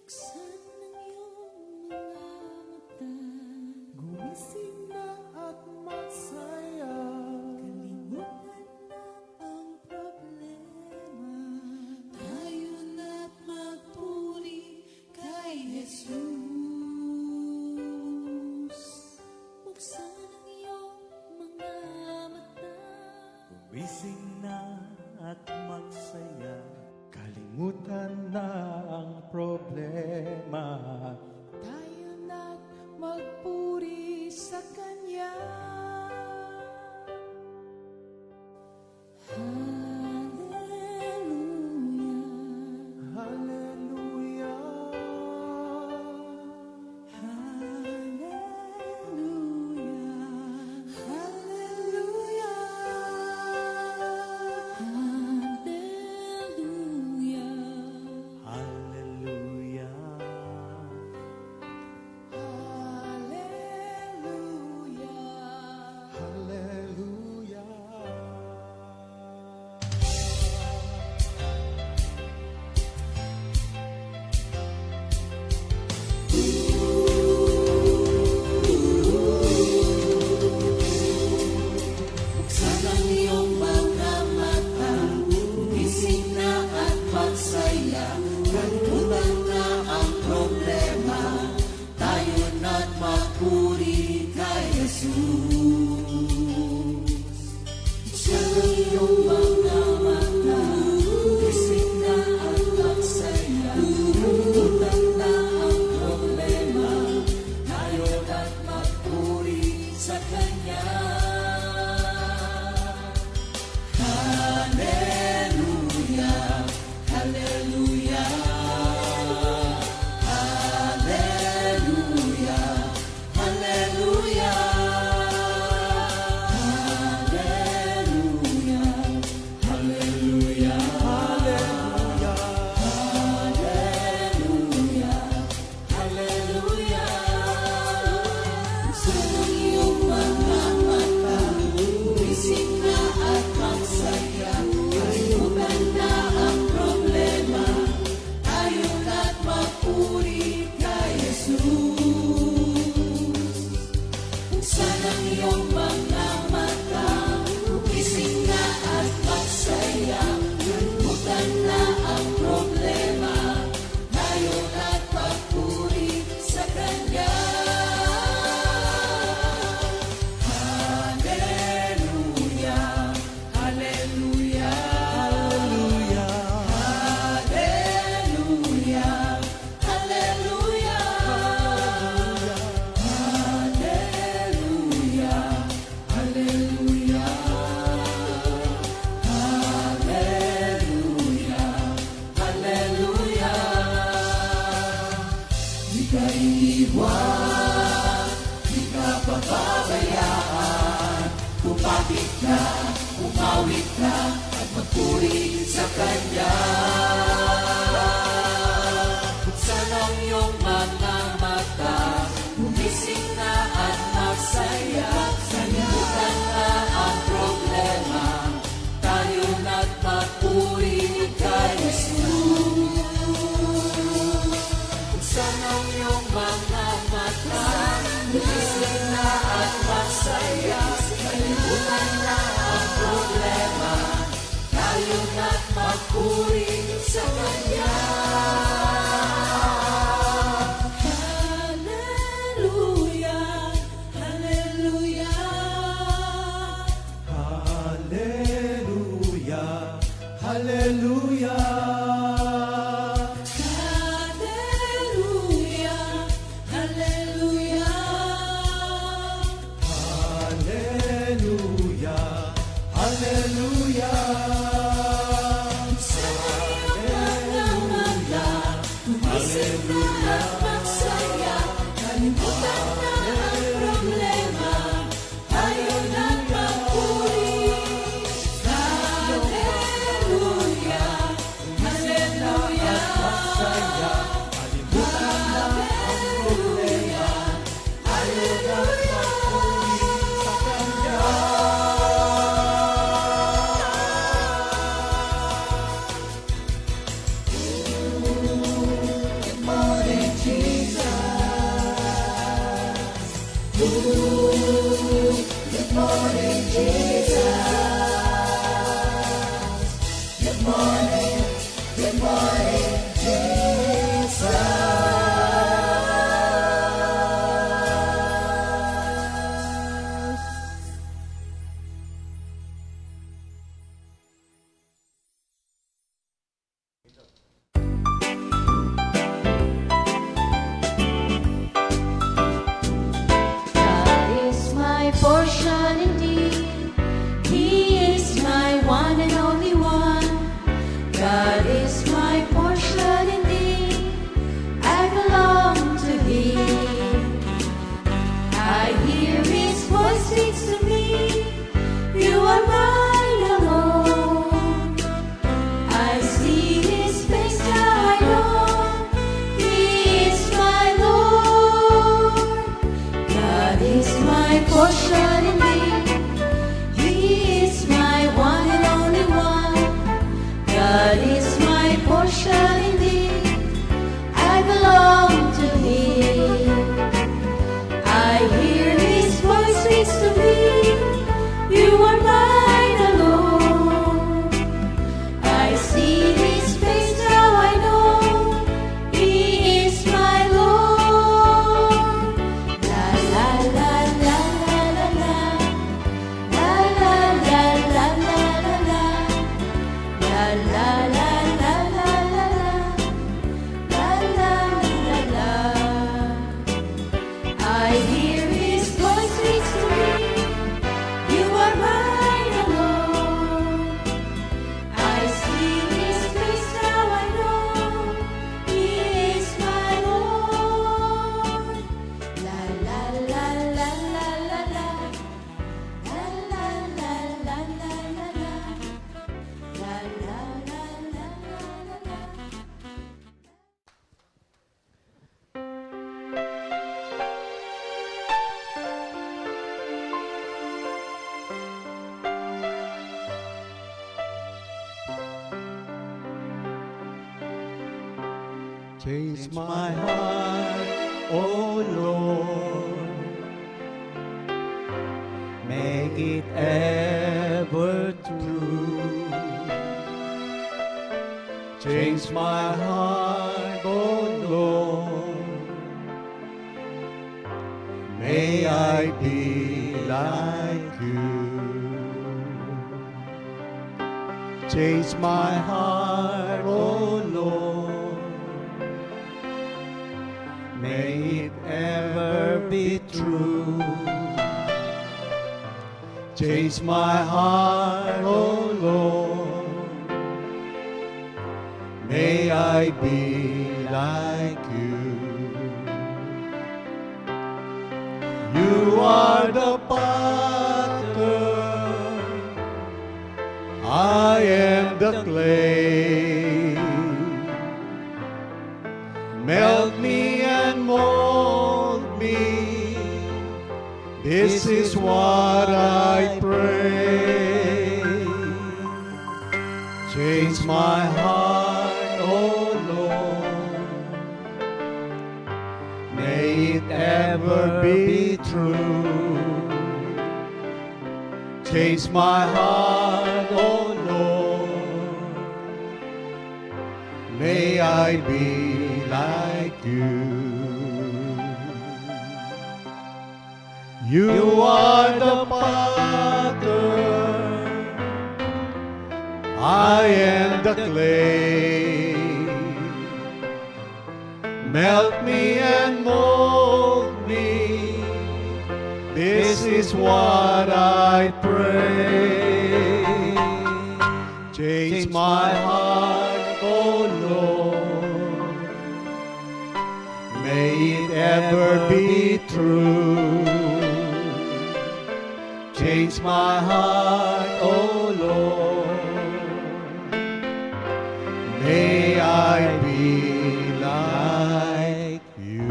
Buksan ang iyong mga mata, gumising na at magsaya. Kalimutan na ang problema, tayo na't magpuri kay Jesus. Buksan ang iyong mga mata, Gumising na at magsaya. Kalimutan na ang problema. tayo na't magpuri sa Kanya. Hallelujah, Hallelujah. hallelujah, hallelujah, hallelujah, Hallelujah. hallelujah. Buksan ang iyong mga mata, gumising na at magsaya. Kalimutan na ang problema, tayo na't magpuri kay Jesus. Buksan ang iyong mga mata, gumising na at magsaya. Kalimutan na ang problema, tayo na't magpuri sa Kanya. Hallelujah, hallelujah, hallelujah, hallelujah, hallelujah, hallelujah, hallelujah, hallelujah. Buksan ang iyong mga mata, gumising na at magsaya. Kalimutan na ang problema, tayo na't magpuri kay Jesus. Buksan ang iyong mga mata, gumising na at magsaya. Kalimutan na ang problema, tayo na't magpuri sa Kanya. Hallelujah, hallelujah, hallelujah, hallelujah, hallelujah, hallelujah, hallelujah, hallelujah. Di ka iiwan, di ka pababayaan. Kumapit ka, umawit ka, at magpuri sa Kanya. Buksan ang iyong mga mata, gumising na at magsaya. Kalimutan na ang problema, tayo na't magpuri kay Jesus. Buksan ang iyong mga mata, gumising na at magsaya. Kalimutan na ang problema, tayo na't magpuri sa Kanya. Hallelujah, hallelujah, Hallelujah. Hallelujah. hallelujah, hallelujah. Hallelujah. Hallelujah. Sa iyong mga mata, gumising na at magsaya. Kalimutan na ang problema, tayo na't magpuri. God is my portion indeed. I belong to Him. I hear His voice speaks to me. You are mine alone. I see His face, now I know He is my Lord. God is my portion indeed. He is my one and only one. God is my portion indeed. I belong to Him. I hear His voice speaks to me. You are mine alone. I see His face, now I know He is my Lord. La la la la la la la la la la la la la. La la la la la la la la la la la. I hear His voice speaks to me. You are mine alone. I see His face, now I know He is my Lord. La la la la la la la. La la la la la la la. La la la la la la la. Change my heart, oh Lord. Make it ever true. Change my heart, oh Lord. May I be like you. Change my heart, oh Lord. May it ever be true. Change my heart, oh Lord. May I be like you. You are the potter, I am the clay. Melt me and mold me. This is what I pray. Change my heart, oh Lord. May it ever be true. Change my heart, oh Lord. May I be like you. You are the potter, I am the clay. Melt me and mold me. This is what I pray. Change my heart, oh Lord. May it ever be true. Change my heart, oh Lord. May I be like you.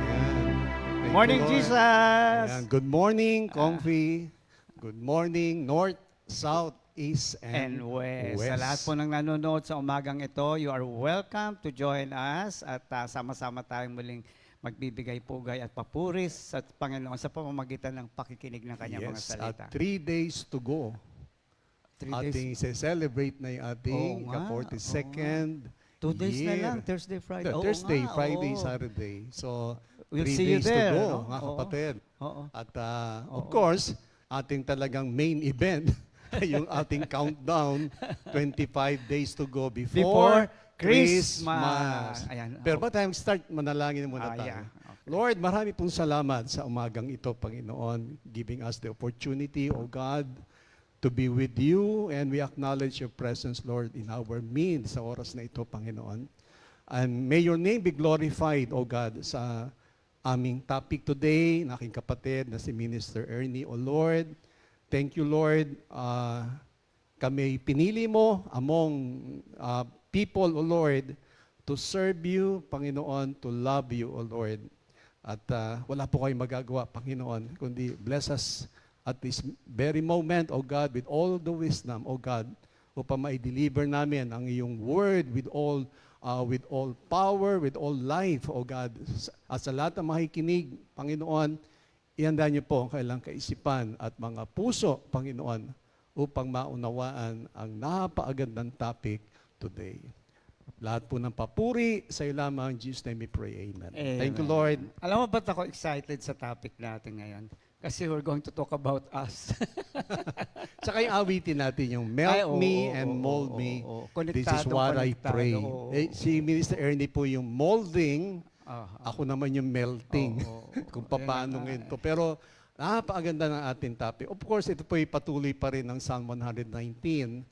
Ayan. Thank Morning, you, Lord. Jesus! Ayan. Good morning, Comfy. Good morning, North, South, East, And and West. Sa lahat po ng nanonood sa umagang ito, you are welcome to join us at sama-sama tayong muling magbibigay pugay at papuris sa Panginoon sa pamamagitan ng pakikinig ng kanyang mga Yes, salita. at 3 days to go. 3 days. Ating celebrate na yung ating Oo nga, ka-42nd 2 days na year. lang, Thursday, Friday. Oo Thursday, nga, Friday, oo. Saturday. So, We'll 3 see you days there, to go, no? mga Oo. kapatid. Oo. At Oo. of course, ating talagang main event, yung ating countdown, 25 days to go Before before Christmas. Ayan. Pero bago tayo start, manalangin muna tayo. Yeah. Okay. Lord, marami pong salamat sa umagang ito, Panginoon, giving us the opportunity, O God, to be with you, and we acknowledge your presence, Lord, in our midst sa oras na ito, Panginoon. And may your name be glorified, O God, sa aming topic today, na aking kapatid na si Minister Ernie. O Lord, thank you, Lord. Kami pinili mo among people, O Lord, to serve you, Panginoon, to love you, O Lord. At wala po kayong magagawa, Panginoon, kundi bless us at this very moment, O God, with all the wisdom, O God, upang ma-deliver namin ang iyong word with all power, with all life, O God. At sa lahat ng makikinig, Panginoon, ihanda niyo po ang kailang kaisipan at mga puso, Panginoon, upang maunawaan ang napakagandang topic today. Lahat po ng papuri sa iyo lamang, in Jesus' name we pray, amen. Thank you, Lord. Alam mo ba't ako excited sa topic natin ngayon? Kasi we're going to talk about us. Tsaka yung awitin natin, yung melt me and mold me. This is what I pray. Si Minister Ernie po yung molding, ako naman yung melting. Kung paano ngayon to. Pero napakaganda ng ating topic. Of course, ito po patuloy pa rin ng Psalm 119.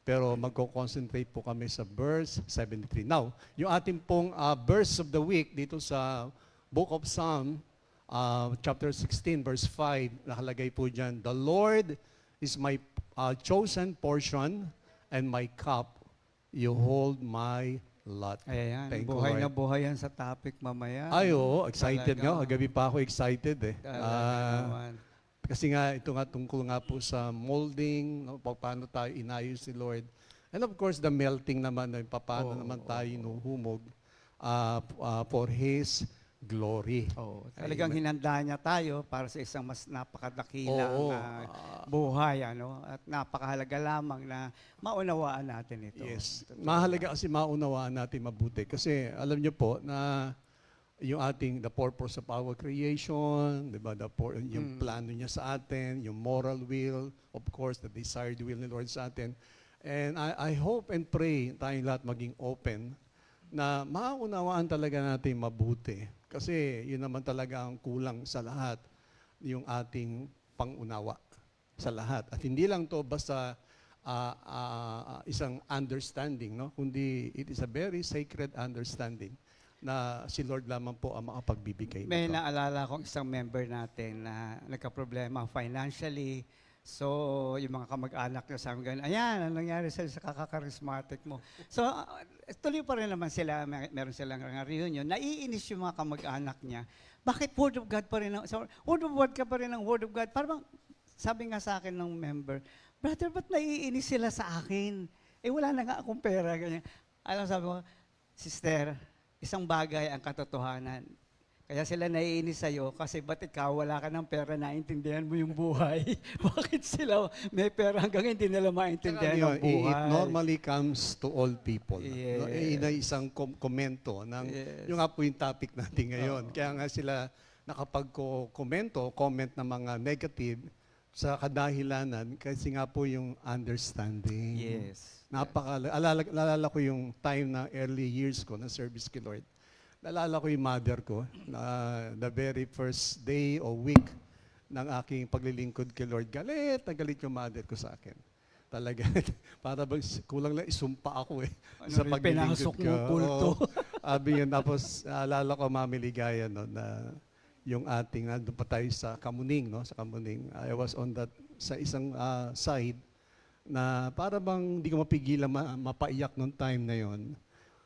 Pero magko-concentrate po kami sa verse 73. Now, yung ating pong verse of the week dito sa Book of Psalm, chapter 16, verse 5, nakalagay po dyan, the Lord is my chosen portion and my cup. You hold my lot. Ayan, Thank buhay you, na Lord. buhay yan sa topic mamaya. Ay, oo, excited nga. Talaga. Kagabi pa ako excited eh. Talaga naman. Kasi nga, ito nga tungkol nga po sa molding, no, paano tayo inayos si Lord. And of course, the melting naman, no, paano naman tayo nuhumog for His glory. Talagang hinanda niya tayo para sa isang mas napakadakilang buhay, ano? At napakahalaga lamang na maunawaan natin ito. Yes. Mahalaga kasi maunawaan natin mabuti. Kasi alam niyo po na yung the purpose of our creation, diba, yung plano niya sa atin, yung moral will, of course, the desired will ni Lord sa atin. And I hope and pray tayong lahat maging open na maunawaan talaga natin mabuti. Kasi yun naman talaga ang kulang sa lahat, yung ating pangunawa sa lahat. At hindi lang to basta isang understanding, no? Kundi it is a very sacred understanding na si Lord lamang po ang makapagbibigay May nito. naalala akong isang member natin na nagka-problema financially. So, yung mga kamag-anak niya sabi ganun, ayan, ano nangyari sa kakakarismatic mo? So, tuloy pa rin naman sila, meron silang reunion, naiinis yung mga kamag-anak niya. Bakit Word of God pa rin? Word of God ka pa rin ng Word of God. Parang sabi nga sa akin ng member, brother, ba't naiinis sila sa akin? Eh, wala na nga akong pera. Ganyan. Alam, sabi ko, sister, isang bagay ang katotohanan. Kaya sila naiinis sa'yo kasi ba't ikaw wala ka ng pera, naintindihan mo yung buhay? Bakit sila may pera hanggang hindi nila maintindihan ang buhay? It normally comes to all people. Yes. No? Isang komento ng yung nga po yung topic natin ngayon. Kaya nga sila comment ng mga negative sa kadahilanan kasi nga po yung understanding. Yes. Alala ko yung time na early years ko na service kay Lord. Naalala ko yung mother ko na the very first day o week ng aking paglilingkod kay Lord. Galit na galit yung mother ko sa akin. Talaga, para bang kulang lang isumpa ako eh. Ano sa rin, paglilingkod pinasok ko. mo kulto. Abi yun. Tapos naalala ko, Mami Ligaya, no, na yung ating, nandun pa tayo sa Kamuning, no? Sa Kamuning. I was on that, sa isang side, na para bang hindi ko mapigilan mapaiyak nung time na yon.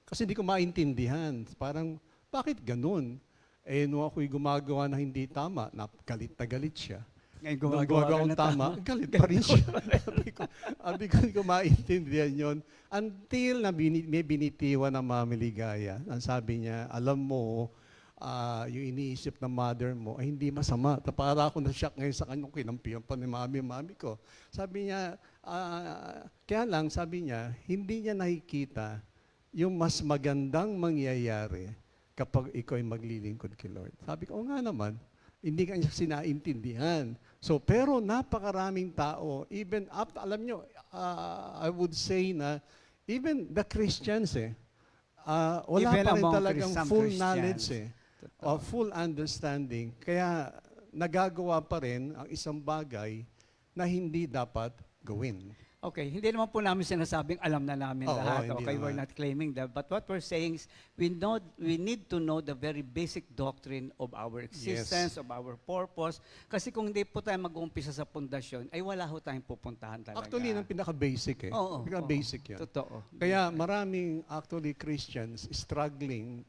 Kasi hindi ko maintindihan. Parang, bakit ganun? Eh, nung ako'y gumagawa na hindi tama, galit na galit siya. Ngayon Nung gumagawa ka akong na tama, galit pa rin siya. Sabi ko, hindi ko maintindihan yun. Until na may binitiwan ng Mami Ligaya. Ang sabi niya, alam mo, yung iniisip ng mother mo ay hindi masama. Para ako na-shock ngayon sa kanyang kinampihan pa ni mami ko. Sabi niya, kaya lang, sabi niya, hindi niya nakikita yung mas magandang mangyayari kapag ikaw ay maglilingkod kay Lord. Sabi ko, nga naman, hindi kanya sinaintindihan. So, pero napakaraming tao, even up, alam nyo, I would say na, even the Christians wala Even pa rin among talagang some full Christians. knowledge o full understanding. Kaya nagagawa pa rin ang isang bagay na hindi dapat gagawin. Okay, hindi naman po namin sinasabing alam na namin Oo, lahat. hindi Okay, we're naman. not claiming that. But what we're saying is we need to know the very basic doctrine of our existence, of our purpose. Kasi kung hindi po tayo mag-uumpisa sa pundasyon, ay wala ho tayong pupuntahan talaga. Actually, yung pinaka-basic Oo, Pinaka-basic yan. Totoo. Kaya maraming actually Christians struggling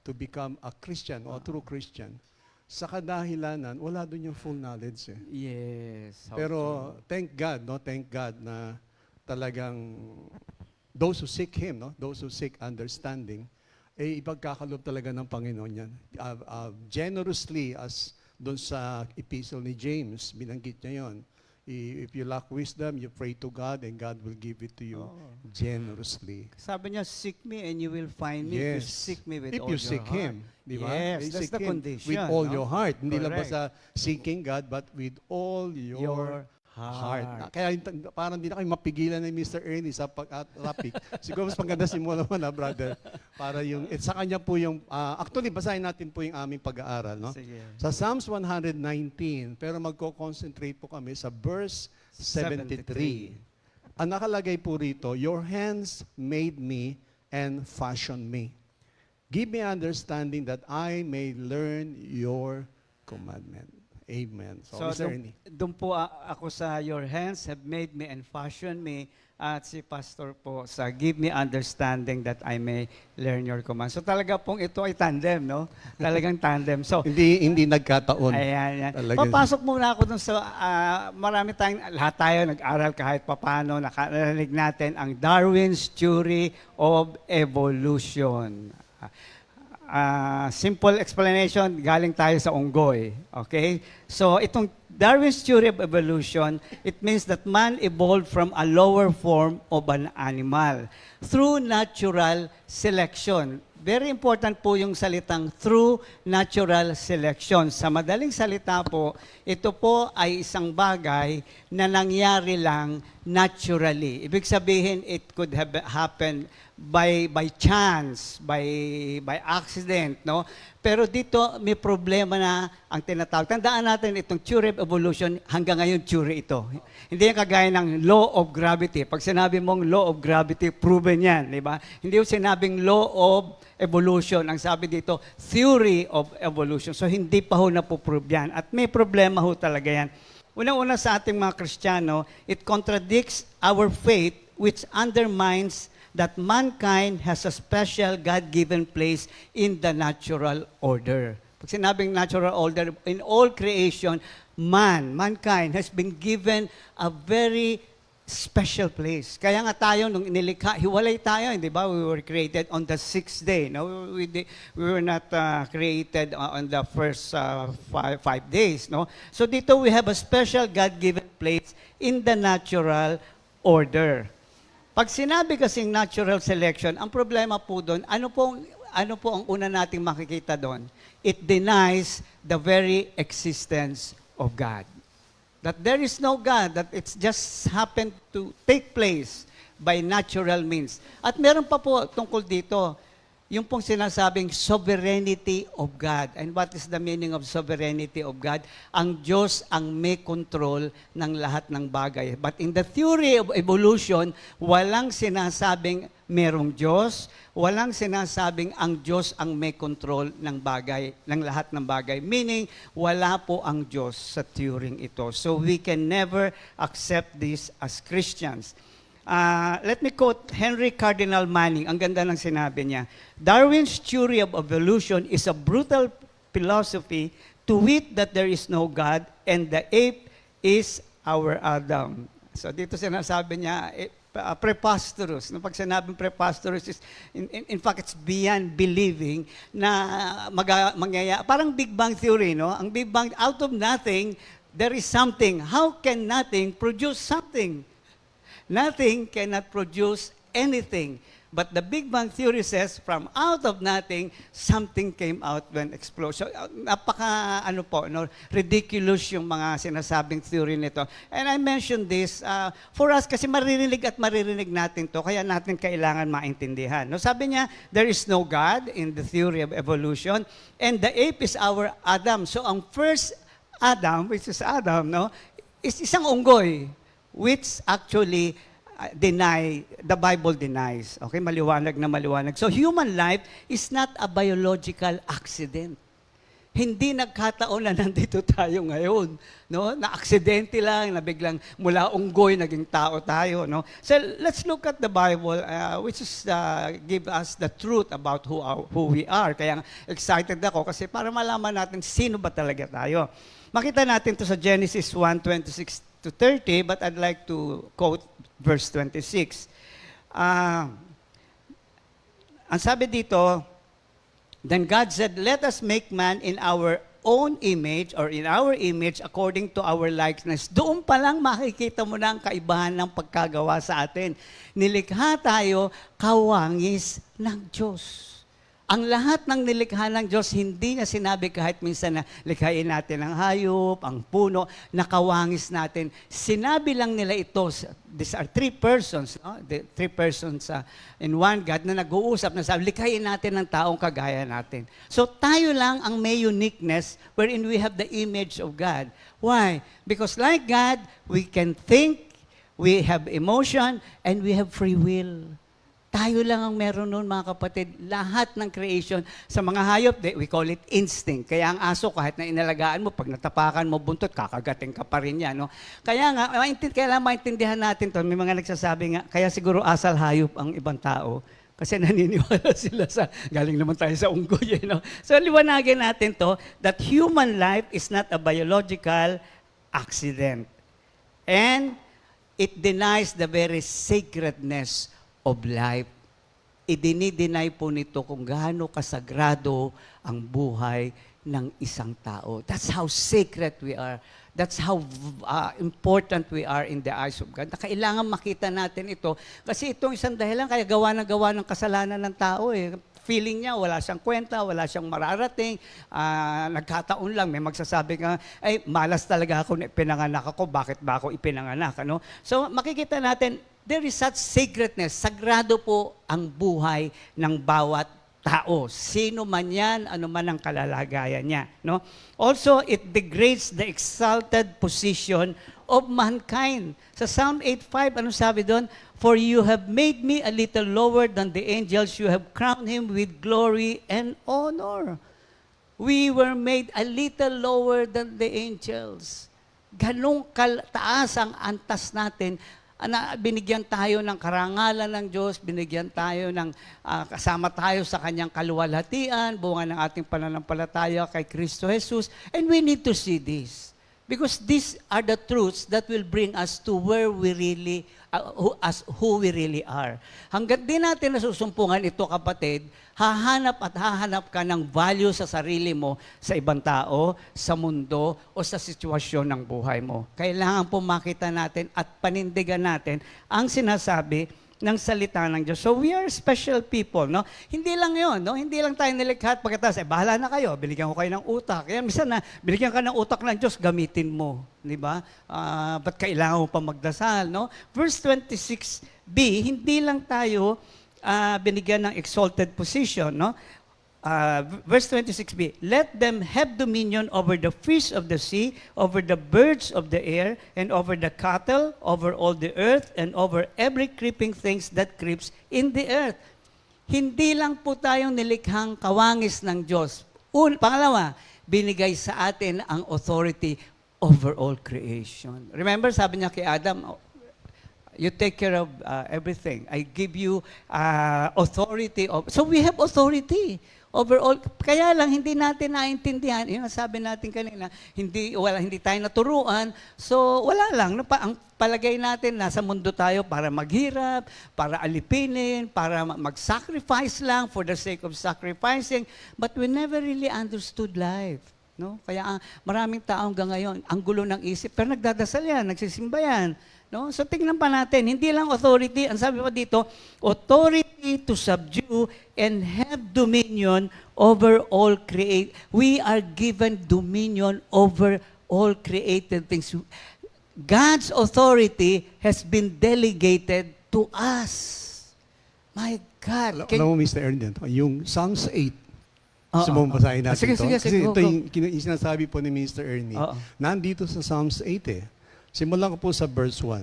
to become a Christian or true Christian. Sa kadahilanan, wala doon yung full knowledge eh. Yes. how Pero true. thank God, no? Thank God na talagang those who seek Him, no? Those who seek understanding, eh ipagkakalob talaga ng Panginoon yan. Generously, as doon sa epistle ni James, binanggit niya yon. If you lack wisdom, you pray to God and God will give it to you generously. Sabi niya, seek me and you will find me if you seek me with If all you your seek heart. Him, di ba? Yes, You that's seek the Him condition. with all no? your heart. Hindi lang Correct. basta seeking God, but with all your heart. Kaya parang hindi na kayo mapigilan ni Mr. Ernie sa pag-topic. Siguro mas maganda si mo naman, brother. Para yung, sa kanya po yung, actually, basahin natin po yung aming pag-aaral. No? Sige. Sa Psalms 119, pero magko-concentrate po kami sa verse 73. Ang nakalagay po rito, your hands made me and fashioned me. Give me understanding that I may learn your commandment. Amen. So, Mr. Ernie. doon po ako sa your hands have made me and fashioned me, at si Pastor po sa give me understanding that I may learn your command. So talaga pong ito ay tandem, no? Talagang tandem. So, Hindi nagkataon. ayan. Talaga. Papasok muna ako dun sa, marami tayong, lahat tayo nag-aral kahit papano, nakarinig natin ang Darwin's Theory of Evolution. Simple explanation, galing tayo sa unggoy. Okay? So, itong Darwin's Theory of Evolution, it means that man evolved from a lower form of an animal through natural selection. Very important po yung salitang through natural selection. Sa madaling salita po, ito po ay isang bagay na nangyari lang naturally. Ibig sabihin, it could have happened by chance, by accident, no? Pero dito may problema na ang tinatawag. Tandaan natin itong theory of evolution, hanggang ngayon theory ito. Hindi yan kagaya ng law of gravity. Pag sinabi mong law of gravity, proven yan, di ba? Hindi yung sinabing law of evolution. Ang sabi dito, theory of evolution. So hindi pa ho napuprove yan. At may problema ho talaga yan. Una-una sa ating mga Kristiyano, it contradicts our faith which undermines that mankind has a special God-given place in the natural order. Pag sinabing natural order, in all creation, mankind has been given a very special place. Kaya nga tayo, nung inilikha, hiwalay tayo, hindi ba? We were created on the 6th day. No? We were not created on the first five days. No? So dito, we have a special God-given place in the natural order. Pag sinabi kasing natural selection, ang problema po doon, ano po ang una nating makikita doon? It denies the very existence of God. That there is no God, that it's just happened to take place by natural means. At meron pa po tungkol dito, yung pong sinasabing sovereignty of God. And what is the meaning of sovereignty of God? Ang Diyos ang may control ng lahat ng bagay. But in the theory of evolution, walang sinasabing merong Diyos, walang sinasabing ang Diyos ang may control ng bagay, ng lahat ng bagay. Meaning, wala po ang Diyos sa theory ito. So we can never accept this as Christians. Let me quote Henry Cardinal Manning. Ang ganda ng sinabi niya. Darwin's theory of evolution is a brutal philosophy to wit that there is no God and the ape is our Adam. So dito sinasabi niya, preposterous. No, pag sinabing preposterous is, in fact, it's beyond believing na parang Big Bang Theory, no? Ang Big Bang, out of nothing, there is something. How can nothing produce something? Nothing cannot produce anything. But the Big Bang Theory says, from out of nothing, something came out when explosion. So, ridiculous yung mga sinasabing theory nito. And I mentioned this for us kasi maririnig natin to, kaya natin kailangan maintindihan. No, sabi niya, there is no God in the theory of evolution, and the ape is our Adam. So ang first Adam, which is Adam, no, is isang unggoy. which actually the Bible denies. Okay, maliwanag na maliwanag. So human life is not a biological accident. Hindi nagkataon na nandito tayo ngayon, no? Na aksidente lang, na biglang mula unggoy naging tao tayo, no? So let's look at the Bible, which is give us the truth about who we are. Kaya excited ako kasi para malaman natin sino ba talaga tayo. Makita natin to sa Genesis 1:26 to 30, but I'd like to quote verse 26. Ang sabi dito, then God said, let us make man in our own image or in our image according to our likeness. Doon pa lang makikita mo na ang kaibahan ng pagkagawa sa atin. Nilikha tayo kawangis ng Diyos. Ang lahat ng nilikha ng Diyos, hindi niya sinabi kahit minsan na likhain natin ang hayop, ang puno, nakawangis natin. Sinabi lang nila ito, these are three persons, no? The three persons in one God na nag-uusap na sabi, likhain natin ang taong kagaya natin. So tayo lang ang may uniqueness wherein we have the image of God. Why? Because like God, we can think, we have emotion, and we have free will. Tayo lang ang meron nun, mga kapatid. Lahat ng creation, sa mga hayop, we call it instinct. Kaya ang aso, kahit na inalagaan mo, pag natapakan mo buntot, kakagating ka pa rin yan. No? Kaya nga, kailangan maintindihan natin to. May mga nagsasabi nga, kaya siguro asal hayop ang ibang tao. Kasi naniniwala sila sa, galing naman tayo sa unggoy. No? So liwanagin natin to, that human life is not a biological accident. And it denies the very sacredness of life. Idinideny po nito kung gaano kasagrado ang buhay ng isang tao. That's how sacred we are. That's how important we are in the eyes of God. Kailangan makita natin ito kasi itong isang dahilan kaya gawa ng kasalanan ng tao eh. Feeling niya, wala siyang kwenta, wala siyang mararating, nagkataon lang, may magsasabi nga, ay, malas talaga ako na ipinanganak ako, bakit ba ako ipinanganak? Ano? So, makikita natin, there is such sacredness. Sagrado po ang buhay ng bawat tao. Sino man yan, ano man ang kalalagayan niya. No? Also, it degrades the exalted position of mankind. Sa Psalm 8:5, ano sabi doon? For you have made me a little lower than the angels. You have crowned him with glory and honor. We were made a little lower than the angels. Ganong taas ang antas natin na binigyan tayo ng karangalan ng Diyos, binigyan tayo ng kasama tayo sa kanyang kaluwalhatian, bunga ng ating pananampalataya kay Kristo Jesus. And we need to see this. Because these are the truths that will bring us to where we really, who we really are. Hanggat di natin nasusumpungan ito, kapatid, hahanap ka ng value sa sarili mo, sa ibang tao, sa mundo, o sa sitwasyon ng buhay mo. Kailangan po makita natin at panindigan natin ang sinasabi ng salita ng Diyos. So we are special people, no? Hindi lang 'yon, no? Hindi lang tayo nilikha at pagkatapos bahala na kayo, binigyan ko kayo ng utak. Kaya minsan na binigyan ka ng utak ng Diyos, gamitin mo, di ba? Ba't kailangan mo pa magdasal, no? Verse 26b, hindi lang tayo binigyan ng exalted position, no? Verse 26b, let them have dominion over the fish of the sea, over the birds of the air, and over the cattle, over all the earth, and over every creeping things that creeps in the earth. Hindi lang po tayong nilikhang kawangis ng Diyos. Pangalawa, binigay sa atin ang authority over all creation. Remember, sabi niya kay Adam, you take care of everything. I give you authority. So we have authority. Overall, kaya lang hindi natin naintindihan, yung sabi natin kanina, hindi tayo naturuan, so wala lang. Ang palagay natin, nasa mundo tayo para maghirap, para alipinin, para mag-sacrifice lang for the sake of sacrificing, but we never really understood life. No? Kaya maraming tao hanggang ngayon, ang gulo ng isip, pero nagdadasal yan, nagsisimba yan. No? So tingnan pa natin, hindi lang authority, ang sabi pa dito, authority to subdue and have dominion over all we are given dominion over all created things. God's authority has been delegated to us. My God. Alam mo, Mr. Ernest, yung Psalms 8, sumubasahin natin Sige, Kasi go, ito yung sinasabi po ni Mr. Ernie. Nandito sa Psalms 8 eh. Simulan ko po sa verse 1.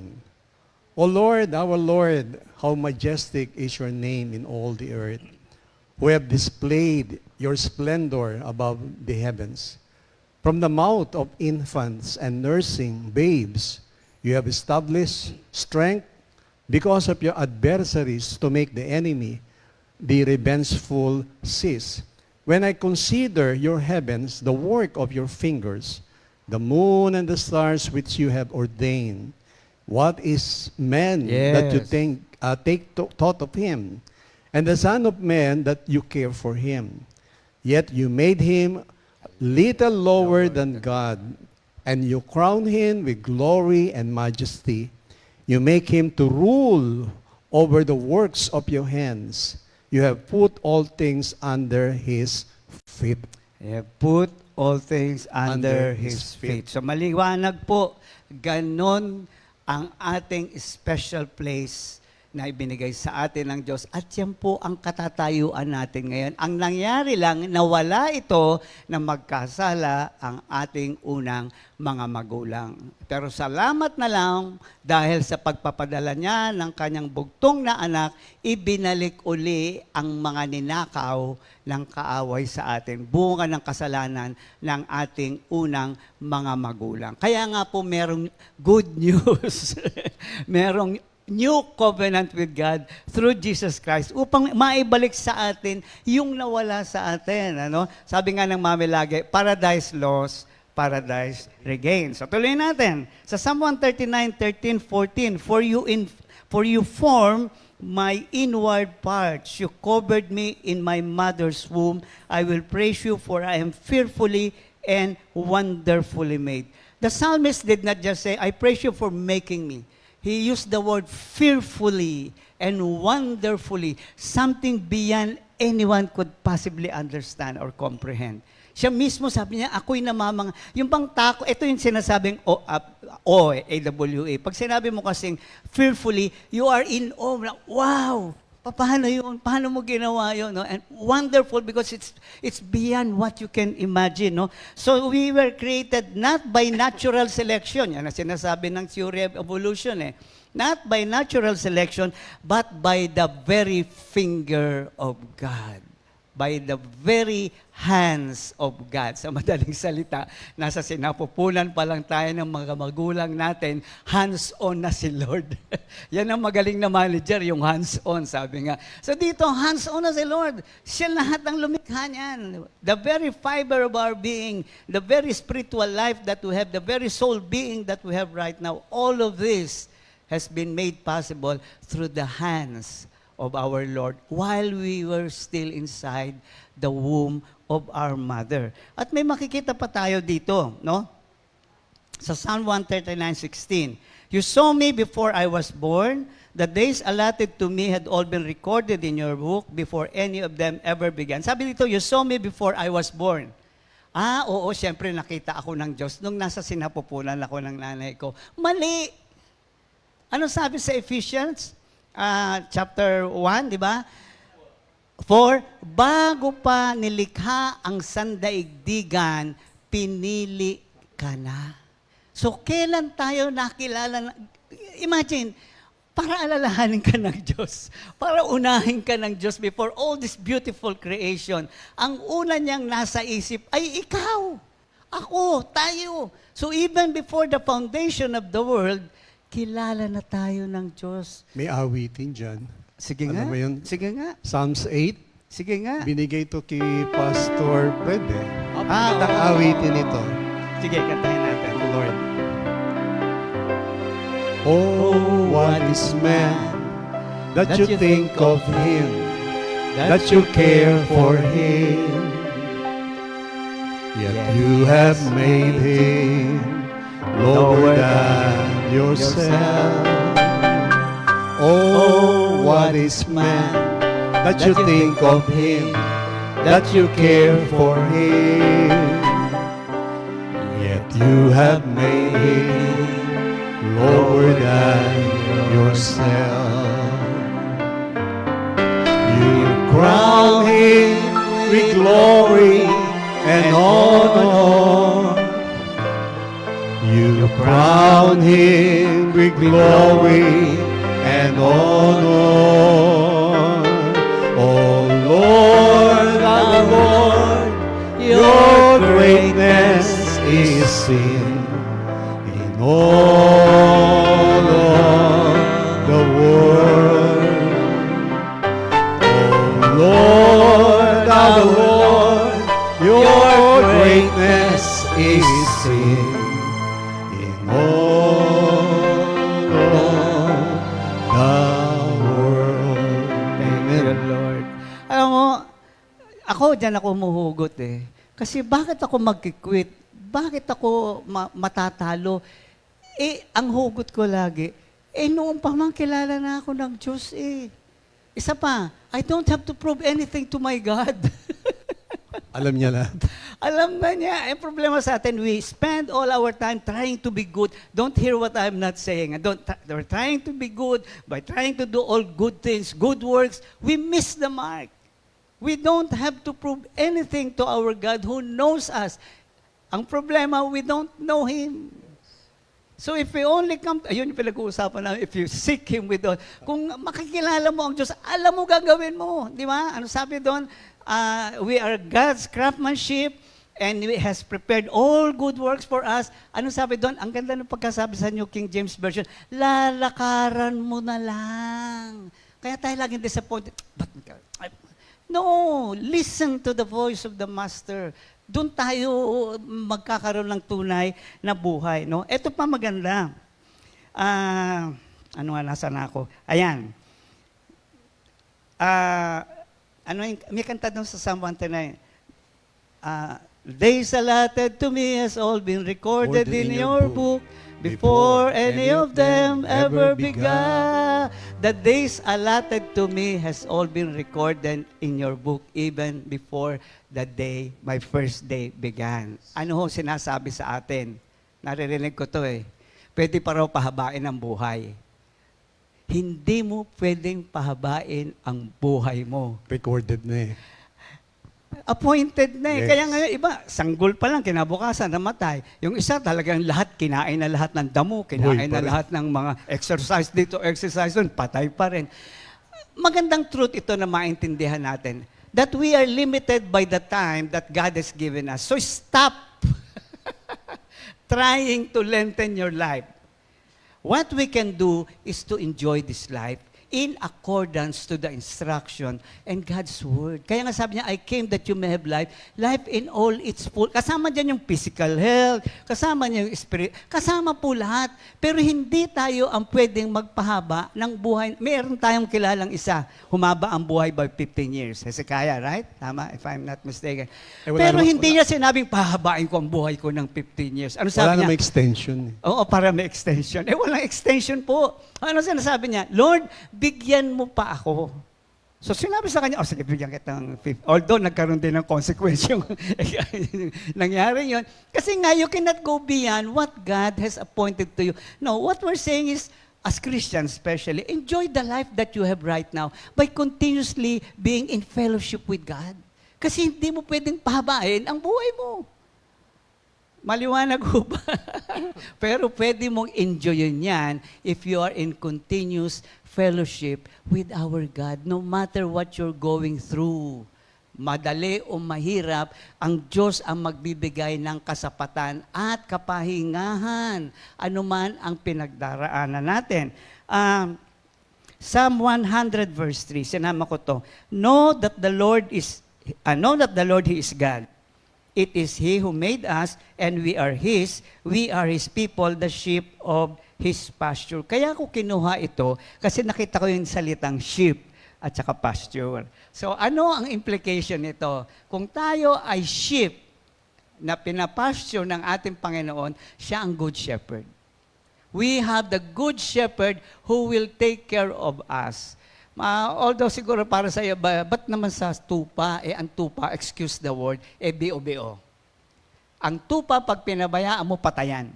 O Lord, our Lord, how majestic is your name in all the earth, who have displayed your splendor above the heavens. From the mouth of infants and nursing babes, you have established strength because of your adversaries to make the enemy, the revengeful, cease. When I consider your heavens, the work of your fingers, the moon and the stars which you have ordained, what is man that you Yes. take thought of him, and the son of man that you care for him? Yet you made him little lower than God, and you crown him with glory and majesty. You make him to rule over the works of your hands. You have put all things under his feet. Put all things under Under His His feet. feet. So maliwanag po, ganon ang ating special place na ibinigay sa atin ng Diyos. At yan po ang katatayuan natin ngayon. Ang nangyari lang, nawala ito na magkasala ang ating unang mga magulang. Pero salamat na lang dahil sa pagpapadala niya ng kanyang bugtong na anak, ibinalik uli ang mga ninakaw ng kaaway sa atin, bunga ng kasalanan ng ating unang mga magulang. Kaya nga po merong good news. Merong new covenant with God through Jesus Christ upang maibalik sa atin yung nawala sa atin. Ano? Sabi nga ng mami lagi, paradise lost, paradise regained. So tuloy natin. Sa Psalm 139, 13, 14, For you form my inward parts. You covered me in my mother's womb. I will praise you, for I am fearfully and wonderfully made. The psalmist did not just say, I praise you for making me. He used the word fearfully and wonderfully, something beyond anyone could possibly understand or comprehend. Siya mismo sabi niya, ako'y namamang, yung bang tako, ito yung sinasabing AWA. Pag sinabi mo kasing fearfully, you are in awe. Wow! Paano yun? Paano mo ginawa yun? No? And wonderful because it's beyond what you can imagine. No? So we were created not by natural selection. Yan ang sinasabi ng theory of evolution. Not by natural selection, but by the very finger of God. By the very hands of God. Sa madaling salita, nasa sinapupunan pa lang tayo ng mga magulang natin, hands-on na si Lord. Yan ang magaling na manager, yung hands-on, sabi nga. So dito, hands-on na si Lord. Siya lahat ang lumikha niyan. The very fiber of our being, the very spiritual life that we have, the very soul being that we have right now, all of this has been made possible through the hands of our Lord while we were still inside the womb of our mother. At may makikita pa tayo dito, no? Sa Psalm 139:16. You saw me before I was born. The days allotted to me had all been recorded in your book before any of them ever began. Sabi dito, you saw me before I was born. Oo, siyempre nakita ako ng Diyos nung nasa sinapupunan ako ng nanay ko. Mali! Ano sabi sa Ephesians? Chapter 1, di ba? For bago pa nilikha ang sandaigdigan, pinili ka na. So, kailan tayo nakilala? Imagine, para alalahanin ka ng Diyos, para unahin ka ng Diyos before all this beautiful creation. Ang una niyang nasa isip ay ikaw, ako, tayo. So, even before the foundation of the world, kilala na tayo ng Diyos. May awitin dyan. Sige Ano nga. ba yun? Sige nga. Psalms 8, Sige nga. binigay to kay Pastor Fred eh. Ah, Ang oo. awitin ito. Sige, kantahin natin. Lord. Oh, what is man that you think of him, that you care for him, yet you have made him lower than yourself. Oh, what is man that you think of him, that you care for him, yet you have made him lower than yourself. You crown him with glory and honor. You You crown him with glory and honor. Oh Lord, our Lord, your greatness is seen in all of the world. Oh Lord, our Lord, your greatness is seen in all of the world. Thank you, Lord. Alam mo, ako dyan ako humuhugot eh. Kasi bakit ako mag-quit? Bakit ako matatalo? Eh, ang hugot ko lagi, noon pa man kilala na ako ng Diyos eh. Isa pa, I don't have to prove anything to my God. Alam niya lahat. Alam na niya. Ang problema sa atin, we spend all our time trying to be good. Don't hear what I'm not saying. We're trying to be good by trying to do all good things, good works. We miss the mark. We don't have to prove anything to our God who knows us. Ang problema, we don't know Him. So if we only come, ayun yung pinag-uusapan namin, if you seek Him with all, kung makikilala mo ang Diyos, alam mo gagawin mo. Di ba? Ano sabi doon? We are God's craftsmanship and He has prepared all good works for us. Ano sabi doon? Ang ganda ng pagkasabi sa New King James Version, lalakaran mo na lang. Kaya tayo laging disappointed. No, listen to the voice of the Master. Doon tayo magkakaroon ng tunay na buhay. No? Ito pa maganda. Ano nga, nasa na ako? Ayan. May kanta doon sa Psalm 139. Days allotted to me has all been recorded in your book before any of them ever began. The days allotted to me has all been recorded in your book even before the day, my first day began. Ano ho sinasabi sa atin? Naririnig ko to eh. Pwede pa raw pahabain ang buhay. Hindi mo pwedeng pahabain ang buhay mo. Recorded na eh. Appointed na eh. Yes. Kaya ngayon, iba, sanggol pa lang, kinabukasan, namatay. Yung isa talagang lahat, kinain na lahat ng damo, kinain na lahat ng mga exercise dito, exercise doon, patay pa rin. Magandang truth ito na maintindihan natin, that we are limited by the time that God has given us. So stop trying to lengthen your life. What we can do is to enjoy this life in accordance to the instruction and God's word. Kaya nga sabi niya, I came that you may have life, life in all its full. Kasama dyan yung physical health, kasama niya yung spirit, kasama po lahat. Pero hindi tayo ang pwedeng magpahaba ng buhay. Meron tayong kilalang isa, humaba ang buhay by 15 years. Hezekiah, right? Tama, if I'm not mistaken. Pero hindi niya sinabing, pahabain ko ang buhay ko ng 15 years. Ano sabi Wala niya? na may extension. Oo, para may extension. Walang extension po. Ano sinasabi niya? Lord, bigyan mo pa ako. So sinabi sa kanya, sige, bigyan kita ng 50. Although nagkaroon din ng consequence yung nangyari yun. Kasi nga, you cannot go beyond what God has appointed to you. No, what we're saying is, as Christians especially, enjoy the life that you have right now by continuously being in fellowship with God. Kasi hindi mo pwedeng pahabain ang buhay mo. Maliwanag ho ba? Pero pwede mong enjoyin yan if you are in continuous fellowship with our God. No matter what you're going through, madali o mahirap, ang Diyos ang magbibigay ng kasapatan at kapahingahan anuman ang pinagdaraanan natin. Psalm 100 verse 3, sinama ko to. Know that the Lord, He is God. It is He who made us, and we are His. We are His people, the sheep of His pasture. Kaya ako kinuha ito, kasi nakita ko yung salitang sheep at saka pasture. So ano ang implication nito? Kung tayo ay sheep na pinapasture ng ating Panginoon, siya ang good shepherd. We have the good shepherd who will take care of us. Although siguro para sa iyo, ba't naman sa tupa? Ang tupa, excuse the word, BO-BO. Ang tupa, pag pinabayaan mo, patayan.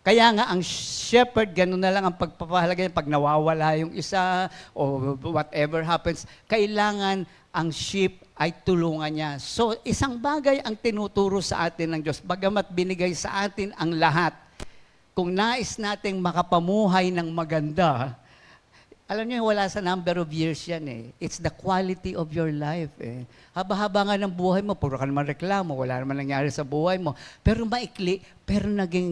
Kaya nga, ang shepherd, gano'n na lang ang pagpapahalaga niya. Pag nawawala yung isa, o whatever happens, kailangan ang sheep ay tulungan niya. So, isang bagay ang tinuturo sa atin ng Diyos. Bagamat binigay sa atin ang lahat, kung nais nating makapamuhay ng maganda, alam niyo, wala sa number of years yan eh. It's the quality of your life eh. Haba-haba nga ng buhay mo, puro ka naman reklamo, wala naman nangyari sa buhay mo. Pero maikli, pero naging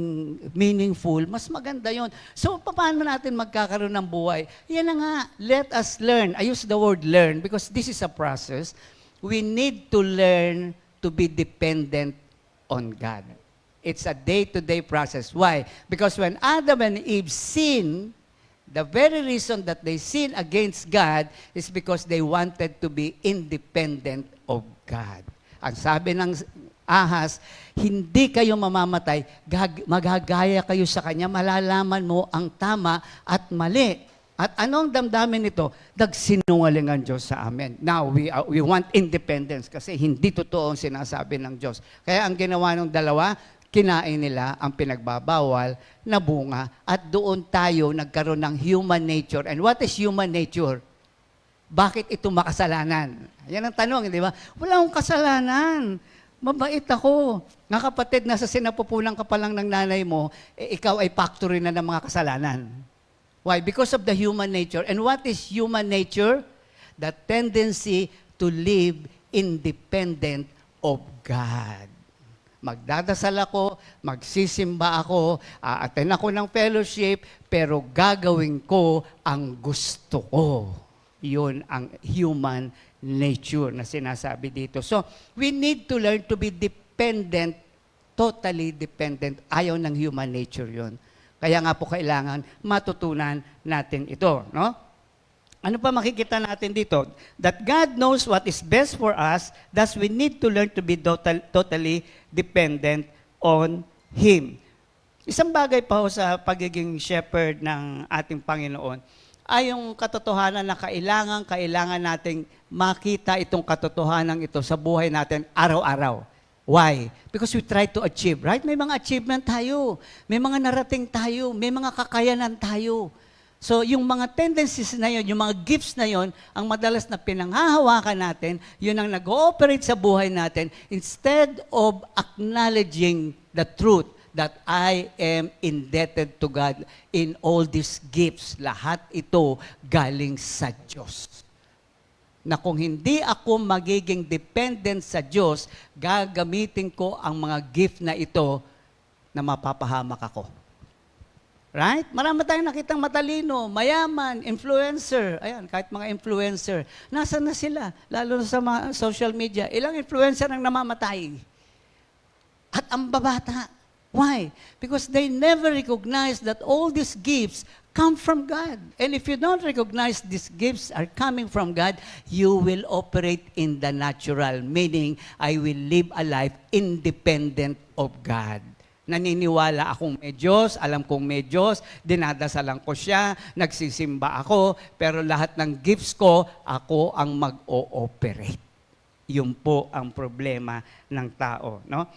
meaningful, mas maganda yon. So, paano natin magkakaroon ng buhay? Yan na nga, let us learn. I use the word learn because this is a process. We need to learn to be dependent on God. It's a day-to-day process. Why? Because when Adam and Eve sinned, the very reason that they sinned against God is because they wanted to be independent of God. Ang sabi ng Ahas, hindi kayo mamamatay, maghagaya kayo sa Kanya, malalaman mo ang tama at mali. At anong damdamin nito? Nagsinungaling ang Diyos sa amin. Now, we want independence kasi hindi totoo ang sinasabi ng Diyos. Kaya ang ginawa ng dalawa, kinain nila ang pinagbabawal na bunga at doon tayo nagkaroon ng human nature. And what is human nature? Bakit ito makasalanan? Yan ang tanong, di ba? Wala akong kasalanan. Mabait ako. Nga kapatid, nasa sinapupunan ka pa lang ng nanay mo, ikaw ay factory na ng mga kasalanan. Why? Because of the human nature. And what is human nature? The tendency to live independent of God. Magdadasal ako, magsisimba ako, attend ako ng fellowship, pero gagawin ko ang gusto ko. Yun ang human nature na sinasabi dito. So, we need to learn to be dependent, totally dependent. Ayaw ng human nature yun. Kaya nga po kailangan matutunan natin ito. No? Ano pa makikita natin dito? That God knows what is best for us, thus we need to learn to be totally dependent on Him. Isang bagay pa ho sa pagiging shepherd ng ating Panginoon ay yung katotohanan na kailangan nating makita itong katotohanan ito sa buhay natin araw-araw. Why? Because we try to achieve, right? May mga achievement tayo, may mga narating tayo, may mga kakayanan tayo. So, yung mga tendencies na yun, yung mga gifts na yun, ang madalas na pinanghahawakan natin, yun ang nag-ooperate sa buhay natin, instead of acknowledging the truth that I am indebted to God in all these gifts. Lahat ito galing sa Diyos. Na kung hindi ako magiging dependent sa Diyos, gagamitin ko ang mga gift na ito na mapapahamak ako. Right? Marami tayong nakitang matalino, mayaman, influencer. Ayan, kahit mga influencer. Nasaan na sila? Lalo na sa mga social media. Ilang influencer ang namamatay. At ang babata. Why? Because they never recognize that all these gifts come from God. And if you don't recognize these gifts are coming from God, you will operate in the natural. Meaning, I will live a life independent of God. Naniniwala akong may Diyos, alam kong may Diyos, dinadasalan ko siya, nagsisimba ako, pero lahat ng gifts ko, ako ang mag-ooperate. Yun po ang problema ng tao. No?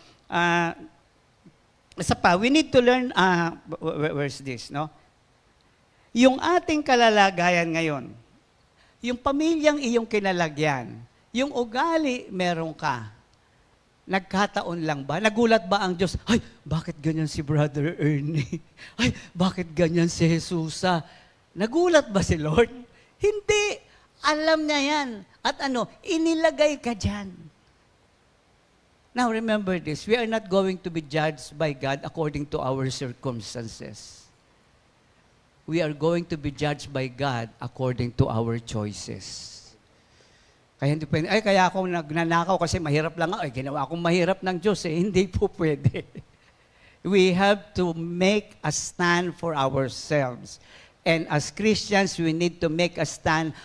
Isa pa, we need to learn, where's this? No? Yung ating kalalagayan ngayon, yung pamilyang iyong kinalagyan, yung ugali meron ka, nagkataon lang ba? Nagulat ba ang Diyos? Ay, bakit ganyan si Brother Ernie? Ay, bakit ganyan si Jesusa? Nagulat ba si Lord? Hindi. Alam niya yan. At inilagay ka dyan. Now, remember this. We are not going to be judged by God according to our circumstances. We are going to be judged by God according to our choices. Kaya hindi pwede, kaya ako nagnanakaw kasi mahirap lang ako. Ginawa akong mahirap ng Diyos eh. Hindi po pwede. We have to make a stand for ourselves. And as Christians, we need to make a stand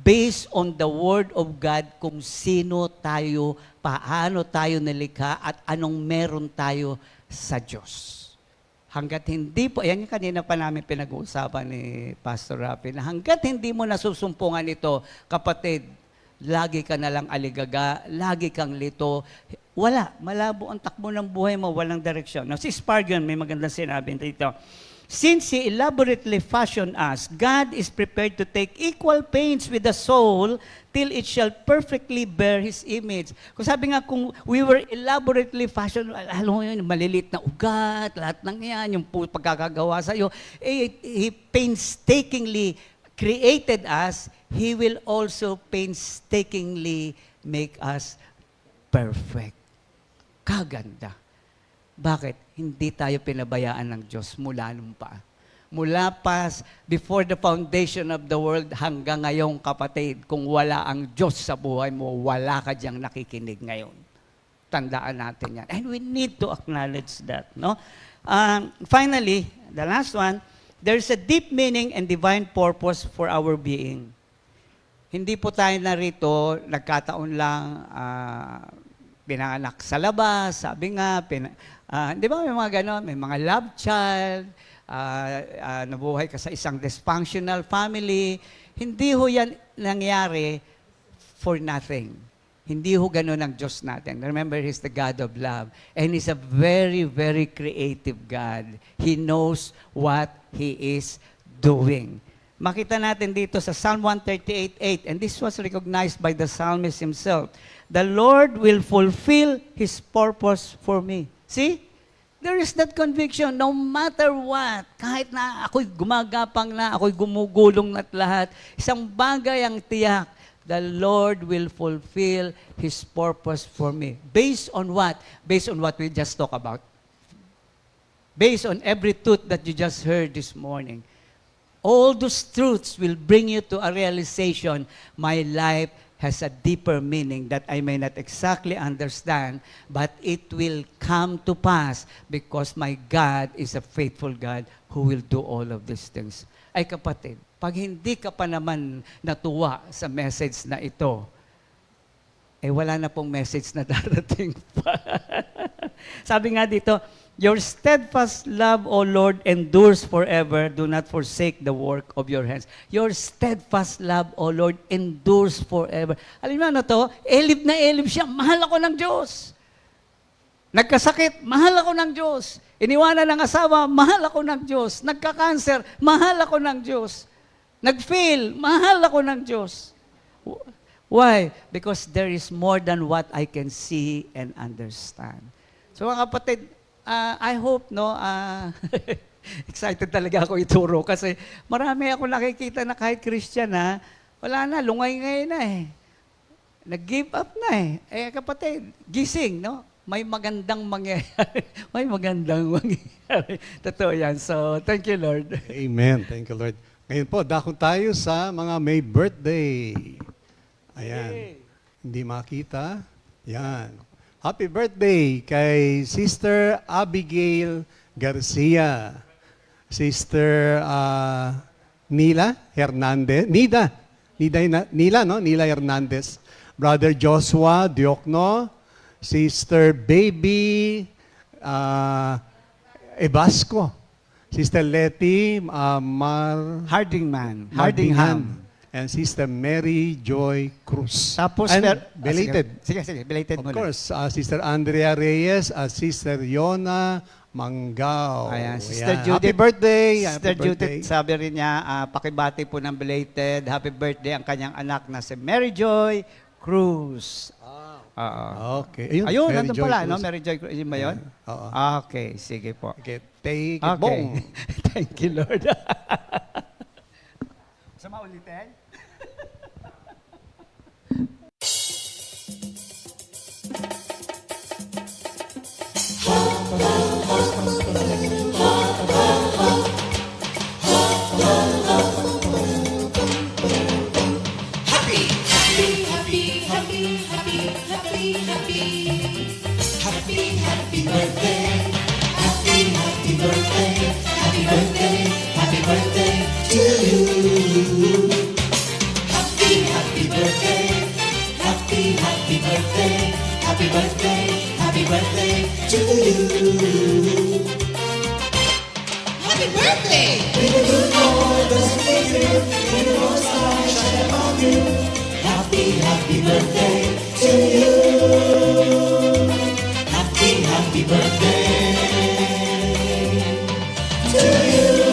based on the Word of God kung sino tayo, paano tayo nilikha, at anong meron tayo sa Diyos. Hanggat hindi po, yan yung kanina pa namin pinag-uusapan ni Pastor Rafi, na hanggat hindi mo nasusumpungan ito, kapatid, lagi ka na lang aligaga, lagi kang lito. Wala, malabo ang takbo ng buhay mo, walang direksyon. Now, si Spurgeon, may magandang sinabi dito. Since He elaborately fashioned us, God is prepared to take equal pains with the soul till it shall perfectly bear His image. Kung sabi nga, kung we were elaborately fashioned, alam mo yun, malilit na ugat, lahat ng yan, yung pagkakagawa sa'yo, He painstakingly created us, He will also painstakingly make us perfect. Kaganda. Bakit? Hindi tayo pinabayaan ng Diyos mula nung pa. Mula before the foundation of the world hanggang ngayong kapatid, kung wala ang Diyos sa buhay mo, wala ka diyang nakikinig ngayon. Tandaan natin yan. And we need to acknowledge that. No? Finally, the last one, there's a deep meaning and divine purpose for our being. Hindi po tayo narito, nagkataon lang, pinanganak sa labas, sabi nga, di ba may mga gano'n, may mga love child, nabuhay ka sa isang dysfunctional family. Hindi ho yan nangyari for nothing. Hindi ho gano'n ang Diyos natin. Remember, He's the God of love. And He's a very, very creative God. He knows what He is doing. Makita natin dito sa Psalm 138:8, and this was recognized by the psalmist himself. The Lord will fulfill His purpose for me. See? There is that conviction, no matter what, kahit na ako'y gumagapang na, ako'y gumugulong na't lahat, isang bagay ang tiyak, the Lord will fulfill His purpose for me. Based on what? Based on what we just talked about. Based on every truth that you just heard this morning. All those truths will bring you to a realization, my life has a deeper meaning that I may not exactly understand, but it will come to pass because my God is a faithful God who will do all of these things. Ay kapatid, pag hindi ka pa naman natuwa sa message na ito, wala na pong message na darating pa. Sabi nga dito, your steadfast love, O Lord, endures forever. Do not forsake the work of your hands. Your steadfast love, O Lord, endures forever. Alam mo ano to? Elib na elib siya. Mahal ako ng Diyos. Nagkasakit, mahal ako ng Diyos. Iniwanan ng asawa, mahal ako ng Diyos. Nagka-cancer, mahal ako ng Diyos. Nag-fail, mahal ako ng Diyos. Why? Because there is more than what I can see and understand. So mga kapatid, I hope, no, excited talaga ako ituro kasi marami ako nakikita na kahit Christian na, wala na, lungay ngayon na eh. Nag-give up na eh. Kapatid, gising, no? May magandang mangyayari. May magandang mangyayari. Totoo yan. So, thank you, Lord. Amen. Thank you, Lord. Ngayon po, dako tayo sa mga may birthday. Ayan. Yay. Hindi makita. Yan. Happy birthday kay Sister Abigail Garcia. Sister Nila Hernandez. Nila, no? Nila Hernandez. Brother Joshua Diokno. Sister Baby Ebasco. Sister Letty Hardingham. And Sister Mary Joy Cruz. Tapos, and belated. Sige, belated Of muna. course, Sister Andrea Reyes, Sister Yona Manggao. Ayan, Sister Ayan. Judith. Happy birthday. Sister Happy birthday. Judith, sabi rin niya, pakibati po ng belated, happy birthday ang kanyang anak na si Mary Joy Cruz. Okay. Ayun, Mary nandun Joy pala, Cruz. no? Mary Joy Cruz, yun ba yun? Oo. Okay, sige po. Okay. Take it, Okay. bong. Thank you, Lord. Sa maulitin? Happy, happy, happy, happy, happy, happy, happy. Happy, happy birthday. Happy, happy birthday. Happy birthday. Happy birthday to you. Happy, happy birthday. Happy, happy birthday. Happy birthday. Happy birthday to you. Happy birthday! May the good Lord bless you. May the Lord's light shine upon you. Happy, happy birthday to you. Happy, happy birthday to you.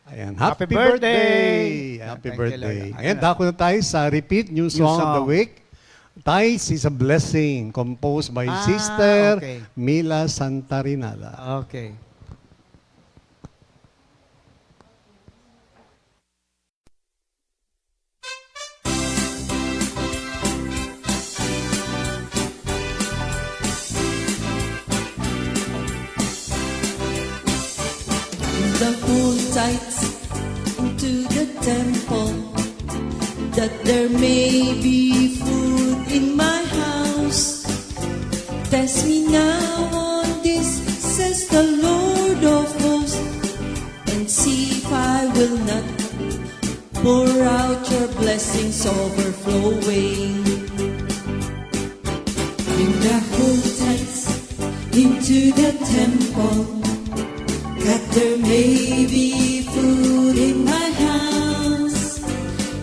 Ayan, Happy happy birthday! birthday! Yeah, Happy thank you, birthday. Lord. And Ayan. dako na tayo sa repeat new song of the song. week. Tithes is a blessing, composed by Ah, Sister okay. Mila Santarinala. Okay. The whole tithes into the temple, that there may be food in my house. Test me now on this, says the Lord of hosts, and see if I will not pour out your blessings overflowing. Bring the whole tithes into the temple, that there may be food in my house.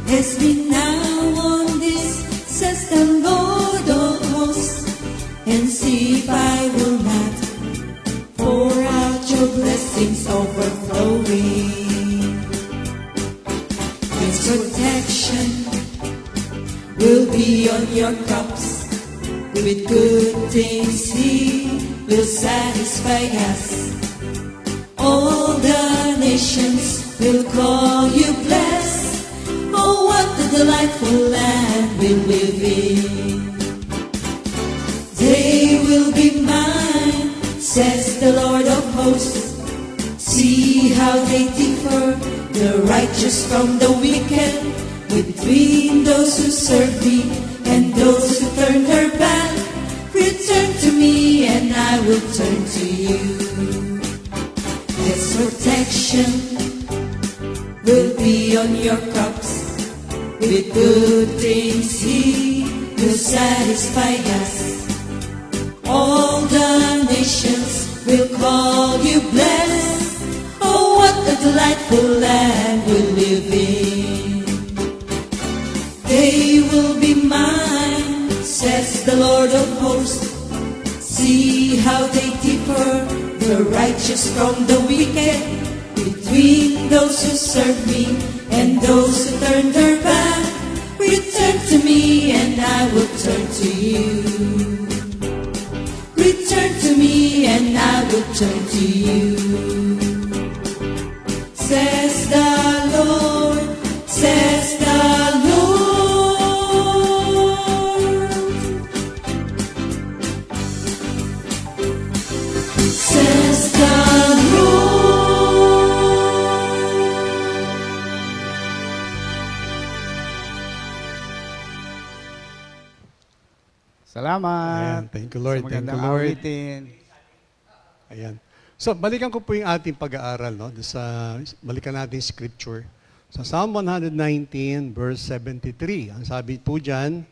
Test me now on this, says the Lord of hosts, and see if I will not pour out your blessings overflowing. His protection will be on your cups, with good things He will satisfy us. All the nations will call you blessed. Oh, what a delightful land we live in. They will be mine, says the Lord of hosts. See how they differ, the righteous from the wicked, between those who serve me and those who turn their back. Return to me and I will turn to you. His protection will be on your cups, with good things He will satisfy us. All the nations will call you blessed. Oh, what a delightful land we live in. They will be mine, says the Lord of hosts. See how they differ, the righteous from the wicked, between those who serve me and those who turn their back. Return to me and I will turn to you. Return to me and I will turn to you. Says the Lord, says the Lord. Says the Lord. Ayan, Salamat. thank you, Lord. Sa Thank magandang you, Lord. awitin. Ayan. So, balikan ko po yung ating pag-aaral, no? Balikan natin yung scripture. Sa Psalm 119, verse 73, ang sabi po dyan,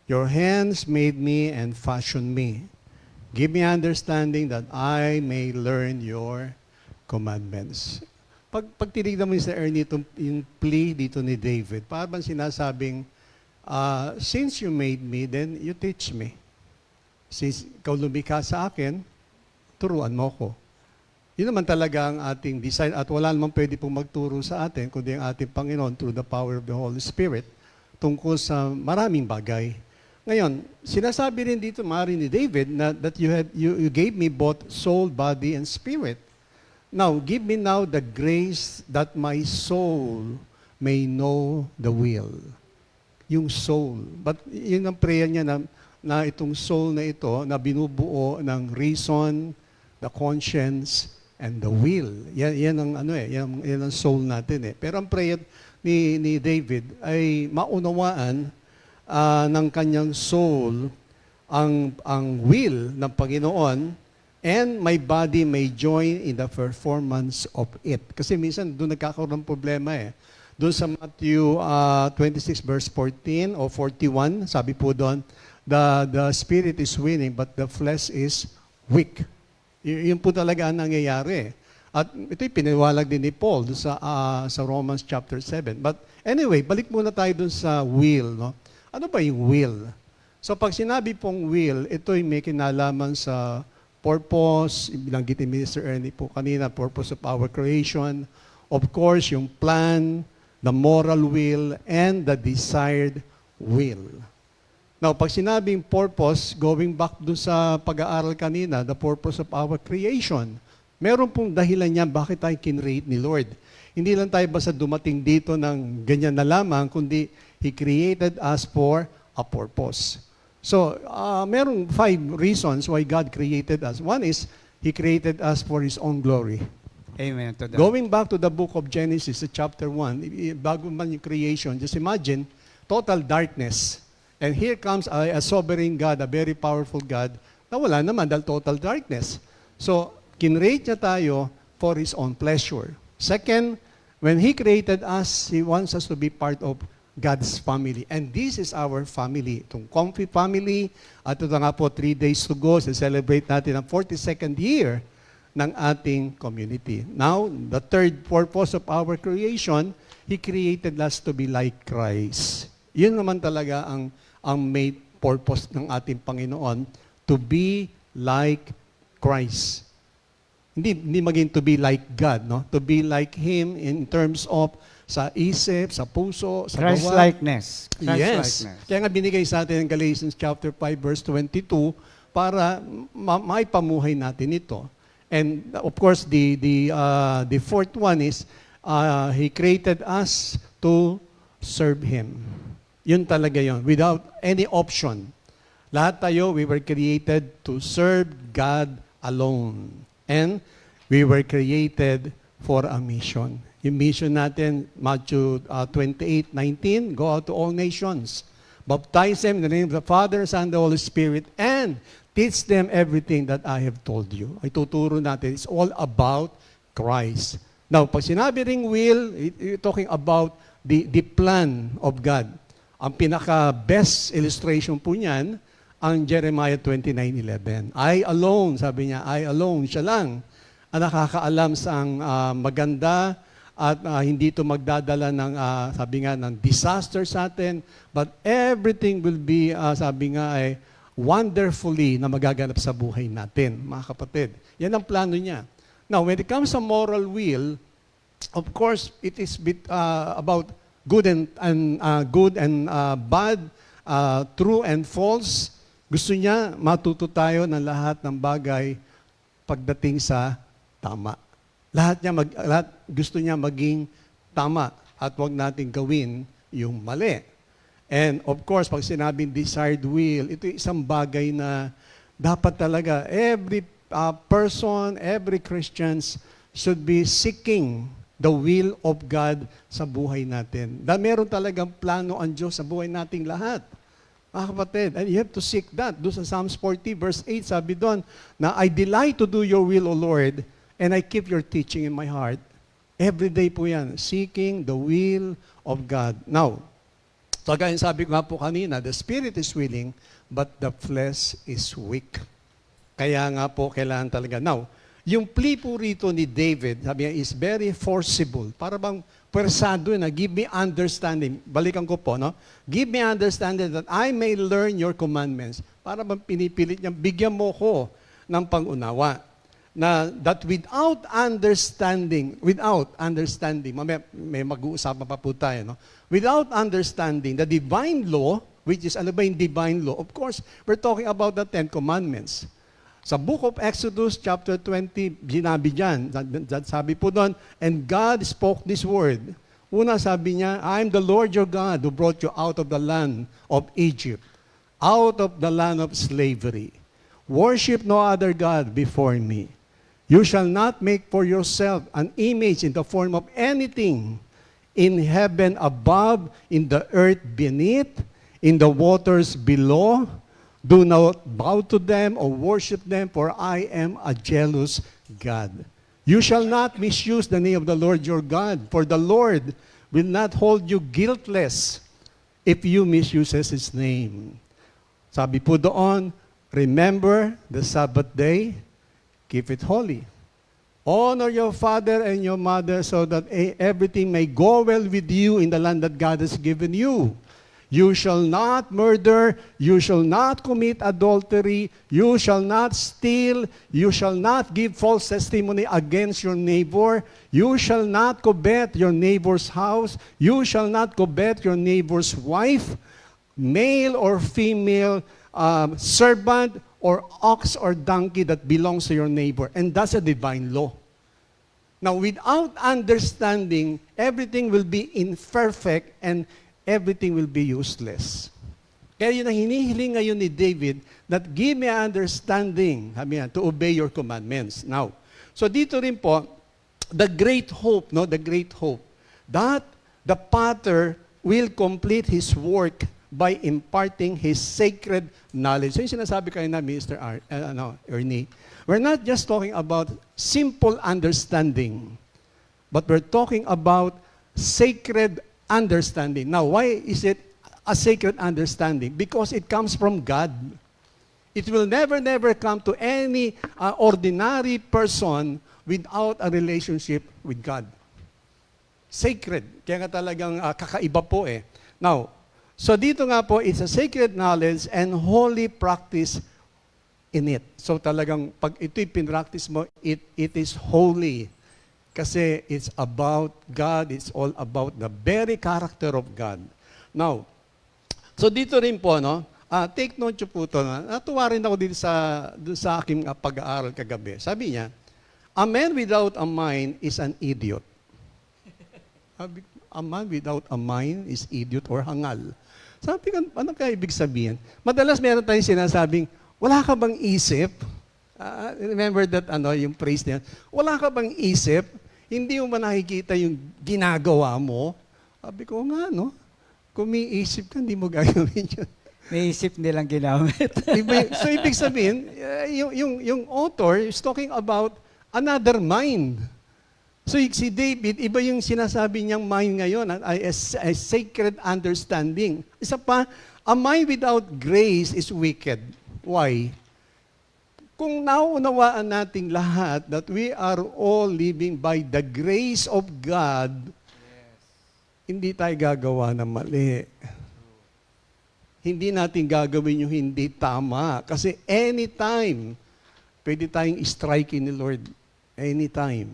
Your hands made me and fashioned me. Give me understanding that I may learn your commandments. Pag tinignan mo sa Ernie, yung plea dito ni David, parang sinasabing, since you made me, then you teach me. Since ikaw lumikha sa akin, turuan mo ko. Yun naman talaga ang ating design at wala namang pwede pong magturo sa atin kundi ang ating Panginoon through the power of the Holy Spirit tungkol sa maraming bagay. Ngayon, sinasabi rin dito, Mari ni David, na that you gave me both soul, body, and spirit. Now, give me now the grace that my soul may know the will. Yung soul. But yun ang prayer niya na itong soul na ito na binubuo ng reason, the conscience, and the will. Yan ang yan ang soul natin eh. Pero ang prayer ni David ay maunawaan ng kanyang soul ang will ng Panginoon and my body may join in the performance of it. Kasi minsan doon nagkakaroon ng problema eh. Doon sa Matthew 26 verse 14 o 41, sabi po doon, the spirit is willing but the flesh is weak. Yun po talaga ang nangyayari. At ito'y piniwalag din ni Paul doon sa Romans chapter 7. But anyway, balik muna tayo doon sa will. No? Ano ba yung will? So pag sinabi pong will, ito'y may kinalaman sa purpose, binanggit ni Minister Ernie po kanina, purpose of our creation, of course, yung plan, the moral will, and the desired will. Now, pag sinabing purpose, going back dun sa pag-aaral kanina, the purpose of our creation, meron pong dahilan niya bakit tayo kinreate ni Lord. Hindi lang tayo basta dumating dito ng ganyan na lamang, kundi He created us for a purpose. So, merong 5 reasons why God created us. One is, He created us for His own glory. Amen to that. Going back to the book of Genesis, chapter 1, bago man yung creation, just imagine, total darkness. And here comes a sovereign God, a very powerful God, na wala naman dahil total darkness. So, kinreate niya tayo for His own pleasure. Second, when He created us, He wants us to be part of God's family. And this is our family. Itong Comfy family, at ito nga po, 3 days to go, celebrate natin ang 42nd year ng ating community. Now, the third purpose of our creation, He created us to be like Christ. Yun naman talaga ang main purpose ng ating Panginoon, to be like Christ. Hindi maging to be like God, no? To be like Him in terms of sa isip, sa puso, sa gawa. Christ-likeness. Yes. Christ-likeness. Kaya nga binigay sa atin ang Galatians chapter 5 verse 22 para maipamuhay natin ito. And of course, the fourth one is He created us to serve Him. Yun talaga yun, without any option. Lahat tayo, we were created to serve God alone. And we were created for a mission. Yung mission natin, Matthew 28:19, go out to all nations. Baptize them in the name of the Father, Son, and the Holy Spirit, and teach them everything that I have told you. Ay tuturo natin, it's all about Christ. Now, pag sinabi ring will, you're talking about the plan of God. Ang pinaka-best illustration po niyan, ang Jeremiah 29:11. I alone, sabi niya, I alone, siya lang, ang nakakaalam sa maganda at hindi ito magdadala ng, sabi nga, ng disaster sa atin, but everything will be, sabi nga, ay wonderfully na magaganap sa buhay natin, mga kapatid. Yan ang plano niya. Now, when it comes to moral will, of course, it is about good and bad, true and false. Gusto niya matuto tayo ng lahat ng bagay pagdating sa tama. Lahat gusto niya maging tama at wag nating gawin yung mali. And of course, pag sinabing desired will, ito isang bagay na dapat talaga every person, every Christians should be seeking the will of God sa buhay natin. Meron talagang plano ang Diyos sa buhay nating lahat. Mga kapatid, and you have to seek that. Doon sa Psalms 40 verse 8, sabi doon, na I delight to do your will, O Lord, and I keep your teaching in my heart. Every day po yan, seeking the will of God. Now, so gaya sabi ko nga po kanina, the spirit is willing, but the flesh is weak. Kaya nga po, kailangan talaga. Now, yung plea po rito ni David, sabi niya, is very forcible. Para bang pwersado na, give me understanding. Balikan ko po, no? Give me understanding that I may learn your commandments. Para bang pinipilit niya, bigyan mo ko ng pangunawa. Na that without understanding, may mag-uusapan pa po tayo, no? Without understanding the divine law, which is, ano ba yung divine law? Of course, we're talking about the 10 Commandments. Sa book of Exodus chapter 20, sinabi dyan, sabi po doon, and God spoke this word. Una sabi niya, I am the Lord your God who brought you out of the land of Egypt, out of the land of slavery. Worship no other God before me. You shall not make for yourself an image in the form of anything in heaven above, in the earth beneath, in the waters below. Do not bow to them or worship them, for I am a jealous God. You shall not misuse the name of the Lord your God, for the Lord will not hold you guiltless if you misuse His name. Sabi po doon, remember the Sabbath day, keep it holy. Honor your father and your mother so that everything may go well with you in the land that God has given you. You shall not murder, you shall not commit adultery, you shall not steal, you shall not give false testimony against your neighbor, you shall not covet your neighbor's house, you shall not covet your neighbor's wife, male or female, servant or ox or donkey that belongs to your neighbor. And that's a divine law. Now, without understanding, everything will be imperfect and everything will be useless. Kaya yun ang hinihiling ngayon ni David, that give me understanding, sabi niya, to obey your commandments. Now, so dito rin po, the great hope, the great hope, that the potter will complete his work by imparting his sacred knowledge. So yung sinasabi kayo na, Mr. Ernie, we're not just talking about simple understanding, but we're talking about sacred understanding. Now, why is it a sacred understanding? Because it comes from God. It will never come to any ordinary person without a relationship with God. Sacred. Kaya nga talagang kakaiba po eh. Now, so dito nga po, it's a sacred knowledge and holy practice in it. So talagang pag ito'y pinractice mo, it is holy. Kasi it's about God, it's all about the very character of God. Now, so dito rin po, take note nyo po ito. Natuwa rin ako dito sa aking pag-aaral kagabi. Sabi niya, a man without a mind is an idiot. A man without a mind is idiot or hangal. Sabi ko, ano kaya ibig sabihin? Madalas meron tayong sinasabing, wala ka bang isip? Remember that, yung phrase niya, wala ka bang isip? Hindi mo ba nakikita yung ginagawa mo? Sabi ko nga, kung may isip ka, hindi mo gagawin yun. May isip nilang ginamit. So, ibig sabihin, yung author is talking about another mind. So, si David, iba yung sinasabi niyang mind ngayon, a sacred understanding. Isa pa, a mind without grace is wicked. Why? Kung nauunawaan nating lahat that we are all living by the grace of God, hindi tayo gagawa ng mali. Hindi natin gagawin yung hindi tama. Kasi anytime, pwede tayong strike ni Lord. Anytime.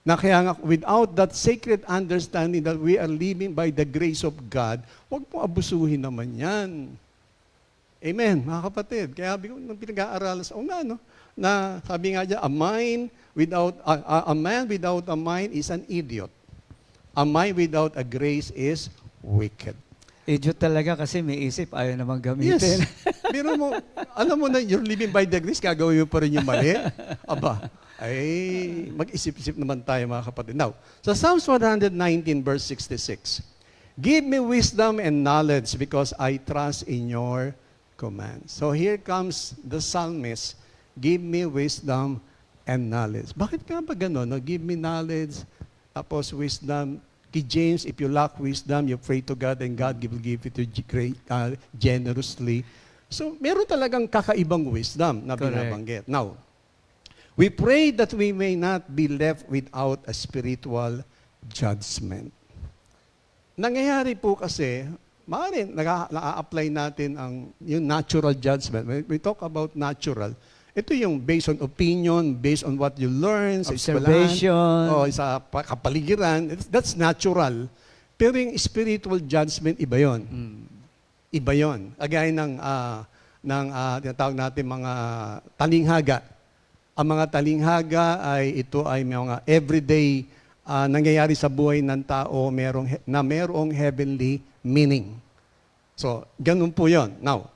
Na kaya nga, without that sacred understanding that we are living by the grace of God, huwag mo abusuhin naman yan. Amen, mga kapatid. Kaya nung pinag-aaralan sa na sabi nga dyan, a man without a mind is an idiot. A mind without a grace is wicked. Idiot talaga kasi may isip, ayaw naman gamitin. Yes. Pero alam mo na, you're living by the grace, gagawin mo pa rin yung mali. Aba, mag-isip-isip naman tayo mga kapatid. Now, sa Psalms 119 verse 66, give me wisdom and knowledge because I trust in your command. So here comes the psalmist, give me wisdom and knowledge. Bakit nga ba gano'n? Give me knowledge, tapos wisdom. Kay James, if you lack wisdom, you pray to God and God will give it to you generously. So meron talagang kakaibang wisdom na binabanggit. Now, we pray that we may not be left without a spiritual judgment. Nangyayari po kasi, maaaring na-apply natin yung natural judgment. When we talk about natural, ito yung based on opinion, based on what you learn, sa observation, o sa kapaligiran. That's natural. Pero yung spiritual judgment, iba yon. Iba yon. Agay ng tinatawag natin mga talinghaga. Ang mga talinghaga ito ay mga everyday nangyayari sa buhay ng tao merong heavenly meaning. So, ganun po yun. Now,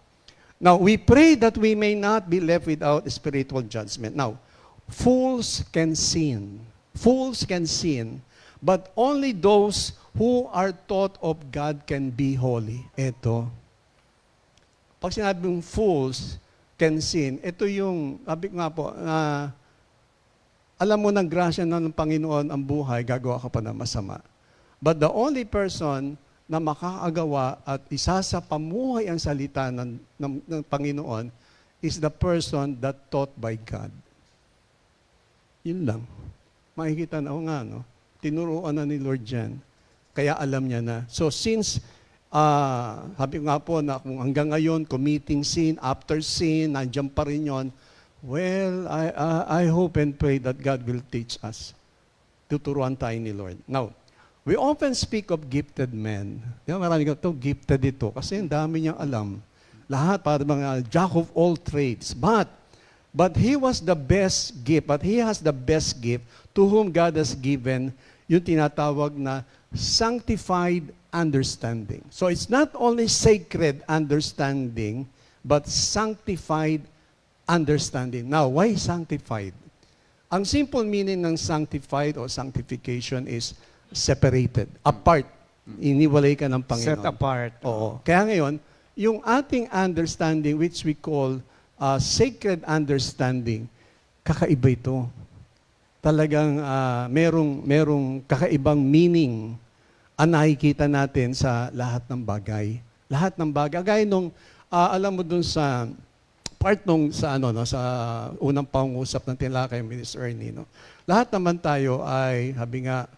we pray that we may not be left without spiritual judgment. Now, fools can sin. Fools can sin, but only those who are taught of God can be holy. Ito. Pag sinabing fools can sin, ito yung, sabi nga po, alam mo ng grasya ng Panginoon ang buhay, gagawa ka pa ng masama. But the only person na makakagawa at isa sa pamuhay ang salita ng Panginoon is the person that taught by God. Yun lang. Makikita na, tinuruan na ni Lord yan. Kaya alam niya na. So since sabi ko nga po na kung hanggang ngayon, committing sin, after sin, nandiyan pa rin yun, well, I hope and pray that God will teach us. Tuturuan tayo ni Lord. Now, we often speak of gifted men. Marami ko, gifted ito. Kasi ang dami niyang alam. Lahat, para mga jack of all trades. But he was the best gift. But he has the best gift to whom God has given yung tinatawag na sanctified understanding. So it's not only sacred understanding, but sanctified understanding. Now, why sanctified? Ang simple meaning ng sanctified o sanctification is separated, apart. Iniwalay ka ng Panginoon. Set apart. Oo. Kaya ngayon, yung ating understanding, which we call sacred understanding, kakaiba ito. Talagang merong kakaibang meaning ang nakikita natin sa lahat ng bagay. Lahat ng bagay. Gaya nung, alam mo dun sa part nung sa unang pangusap ng tinalakay Minister Ernie, no? Lahat naman tayo ay, sabi nga,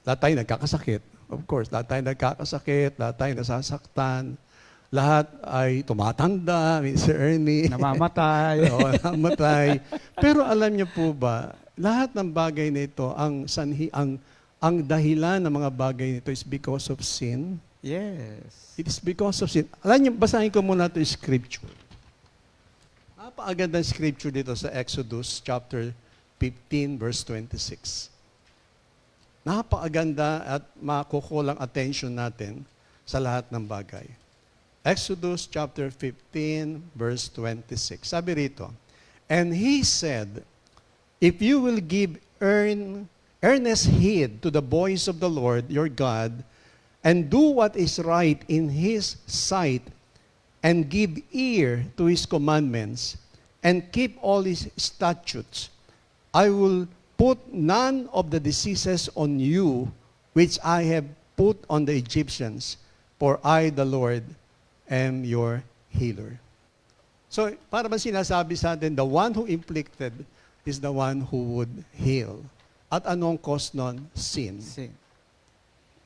lahat tayo nagkakasakit. Of course, lahat tayo nagkakasakit, lahat tayo nasasaktan, lahat ay tumatanda, Mr. Ernie. Namamatay. Oo, namamatay. Pero alam niyo po ba, lahat ng bagay nito, ang dahilan ng mga bagay nito is because of sin. Yes. It is because of sin. Alam niyo, basahin ko muna ito yung scripture. Napakagandang scripture dito sa Exodus chapter 15 verse 26. Napakaganda at makukulang attention natin sa lahat ng bagay. Exodus chapter 15 verse 26. Sabi rito, and he said, if you will give earnest heed to the voice of the Lord your God, and do what is right in His sight, and give ear to His commandments, and keep all His statutes, I will put none of the diseases on you which I have put on the Egyptians, for I, the Lord, am your healer. So, para ba sinasabi sa atin, the one who inflicted is the one who would heal. At anong cause nun? Sin. Sin.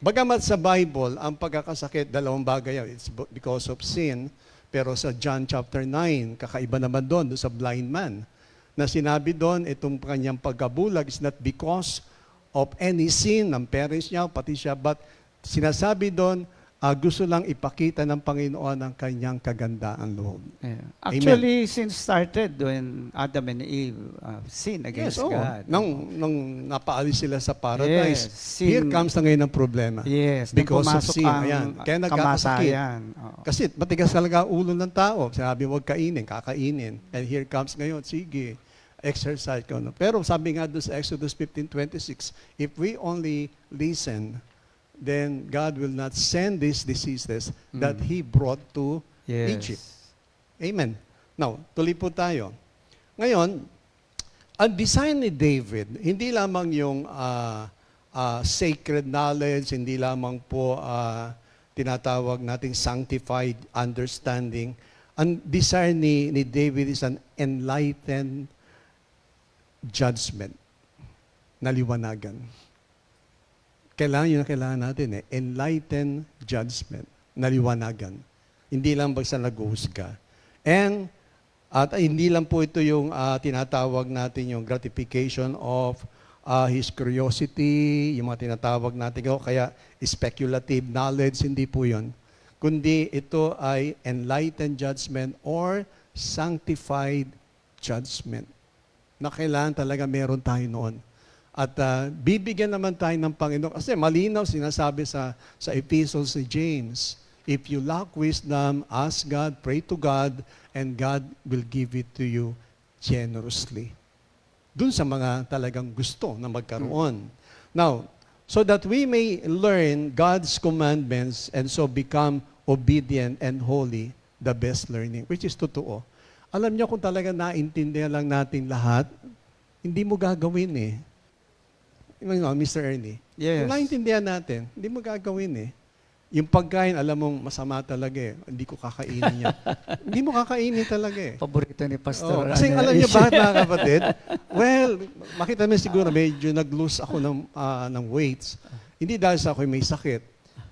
Bagamat sa Bible, ang pagkakasakit, dalawang bagay yan. It's because of sin. Pero sa John chapter 9, kakaiba naman doon sa blind man, na sinabi doon, itong kanyang pagkabulag is not because of any sin ng parents niya, pati siya, but sinasabi doon, gusto lang ipakita ng Panginoon ang kanyang kagandaan loob. Yeah. Actually, sin started when Adam and Eve sinned against Yes, God. Nung napaalis sila sa paradise, Yes, sin- here comes na ngayon ang problema. Yes, Because of pumasok sin. ang Ayan. Kaya nagkakasakit. kamatayan. Oo. Kasi matigas talaga ang ulo ng tao. Sabi, huwag kainin, kakainin. And here comes ngayon, sige, exercise ko. No? Pero sabi nga doon sa Exodus 15:26, if we only listen, then God will not send these diseases that He brought to Yes. Egypt. Amen. Now, tuloy po tayo. Ngayon, ang design ni David, hindi lamang yung sacred knowledge, hindi lamang po tinatawag nating sanctified understanding. Ang design ni David is an enlightened judgment, naliwanagan. Kailangan yun ang kailangan natin enlightened judgment, naliwanagan. Hindi lang basta nag-uhusga. At hindi lang po ito yung tinatawag natin yung gratification of his curiosity, yung mga tinatawag natin, kaya speculative knowledge, hindi po yun. Kundi ito ay enlightened judgment or sanctified judgment na kailangan talaga meron tayo noon. At bibigyan naman tayo ng Panginoon. Kasi malinaw sinasabi sa epistles ni James, if you lack wisdom, ask God, pray to God, and God will give it to you generously. Dun sa mga talagang gusto na magkaroon. Now, so that we may learn God's commandments and so become obedient and holy, the best learning, which is totoo. Alam niyo kung talaga naintindihan lang natin lahat, hindi mo gagawin Mr. Ernie. Yes. Kung naintindihan natin, hindi mo gagawin Yung pagkain, alam mong masama talaga Hindi ko kakainin yan. Hindi mo kakainin talaga Paborito ni Pastor. Kasi alam niyo bakit mga kapatid? Well, makita mo siguro medyo nag-lose ako ng weights. Hindi dahil sa ako'y may sakit.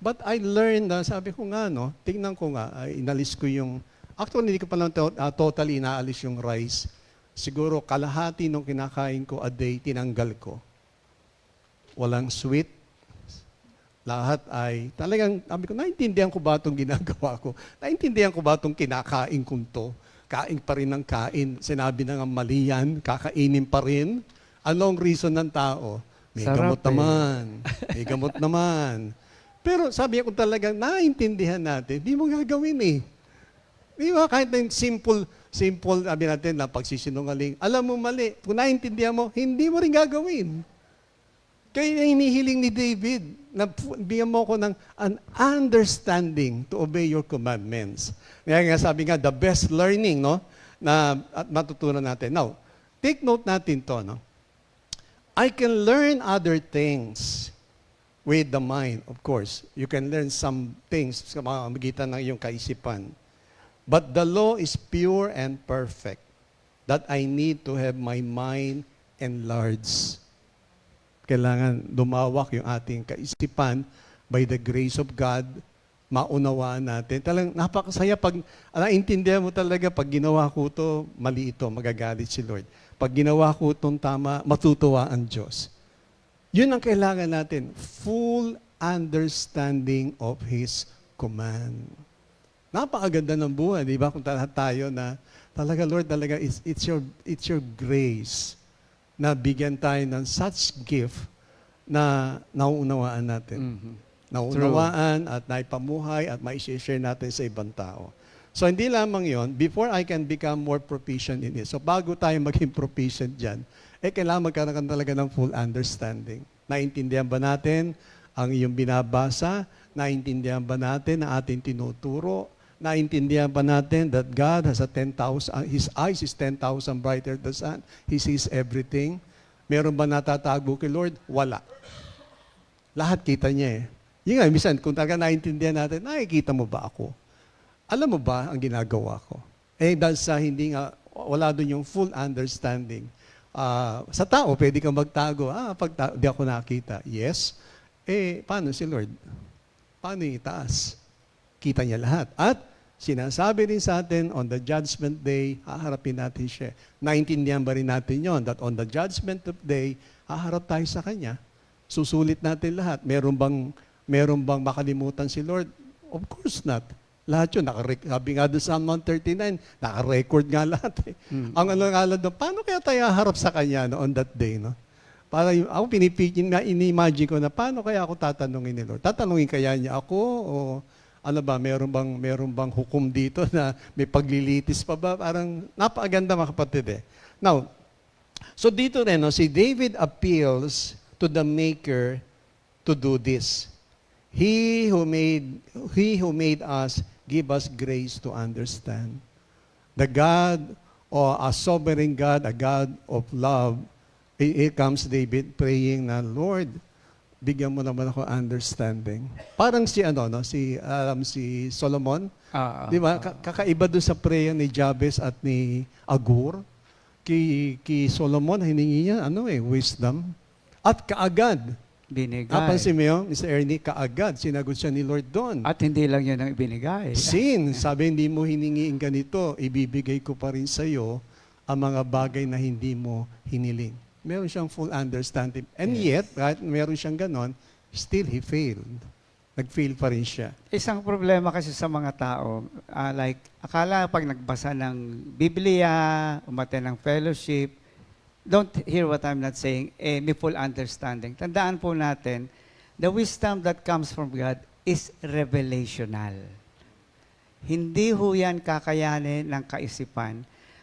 But I learned na, sabi ko nga, no, tingnan ko nga, inalis ko yung, actually, hindi ko pa lang totally inaalis yung rice. Siguro kalahati nung kinakain ko a day, tinanggal ko. Walang sweet. Lahat ay, talagang, sabi ko, naintindihan ko ba itong ginagawa ko? Naintindihan ko ba itong kinakain kong to? Kain pa rin ng kain. Sinabi na nga mali yan, kakainin pa rin. Anong reason ng tao? May Sarap gamot naman. May gamot naman. Pero sabi ko talagang naintindihan natin, di mo gagawin eh. Di ba? Kahit na yung simple, sabi natin na pagsisinungaling, alam mo mali. Kung naintindihan mo, hindi mo rin gagawin. Kaya hinihiling ni David, na bigyan mo ko ng an understanding to obey your commandments. Kaya nga sabi nga, the best learning, no, na at matutunan natin. Now, take note natin to, no. I can learn other things with the mind, of course. You can learn some things sa magitan ng iyong kaisipan. But the law is pure and perfect, that I need to have my mind enlarged. Kailangan lumawak yung ating kaisipan by the grace of God, maunawaan natin. Talagang napakasaya pag naintindihan mo talaga, pag ginawa ko ito, mali ito, magagalit si Lord. Pag ginawa ko itong tama, matutuwa ang Diyos. Yun ang kailangan natin, full understanding of His command. Napakaganda ng buhay, di ba? Kung tayo na talaga, Lord, talaga, it's your grace na bigyan tayo ng such gift na nauunawaan natin. Nauunawaan at naipamuhay at mai-share natin sa ibang tao. So hindi lamang yon, before I can become more proficient in it. So bago tayo maging proficient dyan, kailangan magkaroon talaga ng full understanding. Naintindihan ba natin ang iyong binabasa? Naintindihan ba natin ang ating tinuturo? Naintindihan ba natin that God has a 10,000, His eyes is 10,000 brighter than the sun? He sees everything. Meron ba natatago kay Lord? Wala. Lahat kita niya eh. Yung nga, minsan, kung talaga naintindihan natin, nakikita mo ba ako? Alam mo ba ang ginagawa ko? Dahil sa hindi nga, wala doon yung full understanding. Sa tao, pwede kang magtago. Di ako nakita. Yes. Paano si Lord? Paano yung itaas? Kita niya lahat. At sinasabi rin sa atin, on the judgment day, haharapin natin siya. Naintindihan ba rin natin yon that on the judgment day, haharap tayo sa Kanya. Susulit natin lahat. Meron bang makalimutan si Lord? Of course not. Lahat yun, sabi nga doon sa Psalm 139, naka-record nga lahat eh. Ang ano doon, paano kaya tayo haharap sa Kanya on that day, no? Para ako ini-imagine ko na paano kaya ako tatanungin ni Lord? Tatanungin kaya niya ako o ano ba, meron bang hukom dito na may paglilitis pa ba? Parang napakaganda mga kapatid eh. Now, so dito rin, no, si David appeals to the Maker to do this. He who made us, give us grace to understand. The God, or a sovereign God, a God of love, here comes David praying na, Lord, bigyan mo naman ako understanding. Parang si Solomon, di ba? Kakaiba doon sa prayer ni Jabez at ni Agur. Kay Solomon, hiningi niya, wisdom. At kaagad, Binigay. napansin mo yun, Mr. Ernie, kaagad, sinagot siya ni Lord doon. At hindi lang yun ang ibinigay. Sin, sabi, hindi mo hiningiin ganito, ibibigay ko pa rin sa iyo ang mga bagay na hindi mo hiniling. Meron siyang full understanding. And yet, kahit meron siyang ganon, still he failed. Nag-fail pa rin siya. Isang problema kasi sa mga tao, akala pag nagbasa ng Biblia, umate ng fellowship, don't hear what I'm not saying, may full understanding. Tandaan po natin, the wisdom that comes from God is revelational. Hindi ho yan kakayanin ng kaisipan.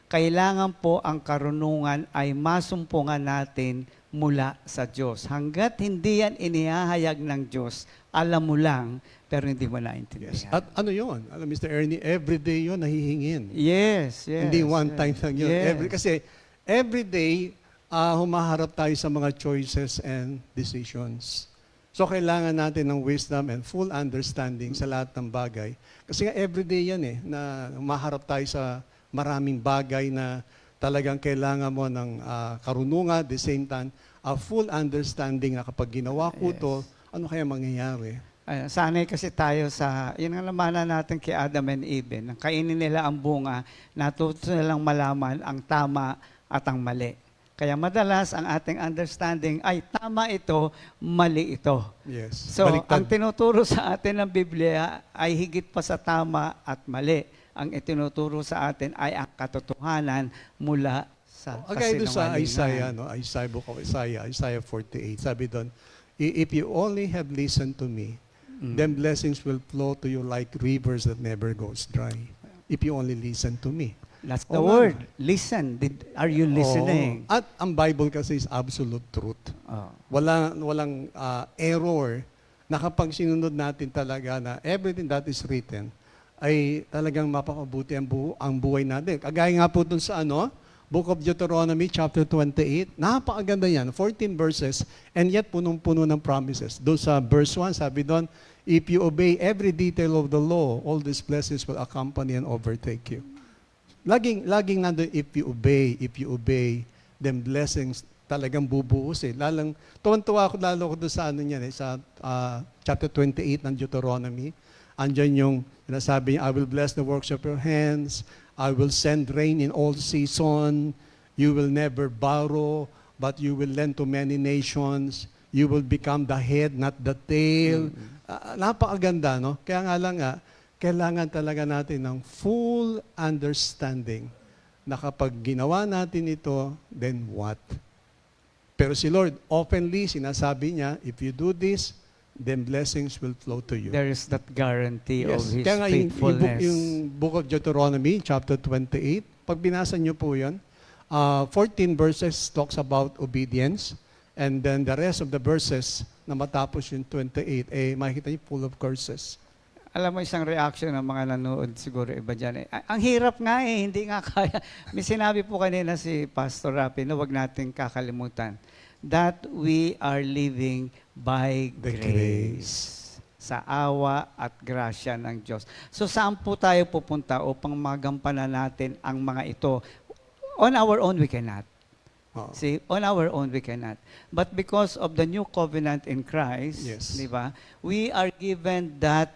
Kailangan po ang karunungan ay masumpungan natin mula sa Diyos. Hanggat hindi yan inihahayag ng Diyos, alam mo lang, pero hindi mo naintindihan. Yes. At ano yun? Alam, Mr. Ernie, everyday yun nahihingin. Yes. Hindi one time lang yun. Yes. Kasi every day, humaharap tayo sa mga choices and decisions. So, kailangan natin ng wisdom and full understanding sa lahat ng bagay. Kasi nga, everyday yan na humaharap tayo sa maraming bagay na talagang kailangan mo ng karunungan, at the same time, a full understanding na kapag ginawa ko to, ano kaya mangyayari? Sanay kasi tayo sa, yun ang namanan natin kay Adam and Eve. Nang kainin nila ang bunga, natuto nilang malaman ang tama at ang mali. Kaya madalas ang ating understanding ay tama ito, mali ito. Yes. So, Baliktad. ang tinuturo sa atin ng Biblia ay higit pa sa tama at mali. Ang itinuturo sa atin ay ang katotohanan mula sa Agay doon sa kasinungalingan. Isaiah, book of Isaiah 48, sabi doon, if you only have listened to me, then blessings will flow to you like rivers that never goes dry. If you only listen to me. That's the Oo word. nga. Listen. Are you listening? Oo. At ang Bible kasi is absolute truth. Oh. Walang error na kapag sinunod natin talaga na everything that is written ay talagang mapakabuti ang buhay natin. Kagaya nga po dun sa Book of Deuteronomy chapter 28, napakaganda yan, 14 verses, and yet punong-puno ng promises. Doon sa verse 1, sabi doon, if you obey every detail of the law, all these blessings will accompany and overtake you. Laging nandun, if you obey, then blessings talagang bubuhos eh. Tuwan-tuwa ako lalo ko doon sa sa chapter 28 ng Deuteronomy. Andyan yung sinasabi niya, I will bless the works of your hands, I will send rain in all season, you will never borrow, but you will lend to many nations, you will become the head, not the tail. Napakaganda, no? Kaya nga lang kailangan talaga natin ng full understanding na kapag ginawa natin ito, then what? Pero si Lord, openly, sinasabi niya, if you do this, then blessings will flow to you. There is that guarantee of His Kaya nga faithfulness. yung book of Deuteronomy, chapter 28, pag binasa niyo po yun, 14 verses talks about obedience, and then the rest of the verses na matapos yung 28, makikita niyo full of curses. Alam mo, isang reaction ng mga nanood siguro iba dyan. Ang hirap nga hindi nga kaya. May sinabi po kanina si Pastor Rapi na wag natin kakalimutan that we are living by The grace. Sa awa at grasya ng Diyos. So saan po tayo pupunta upang magampanan natin ang mga ito? On our own, we cannot. Oo. See, on our own, we cannot. But because of the new covenant in Christ, Yes. di ba, we are given that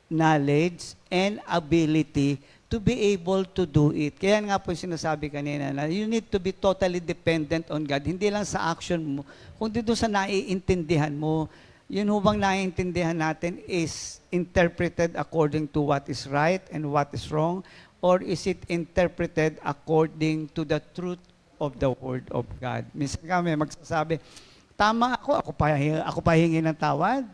knowledge and ability to be able to do it. Kaya nga po sinasabi kanina na you need to be totally dependent on God. Hindi lang sa action mo, kundi doon sa naiintindihan mo. Yun hubang naiintindihan natin is interpreted according to what is right and what is wrong, or is it interpreted according to the truth of the Word of God? Minsan kami magsasabi, tama ako pa hingi ng tawad.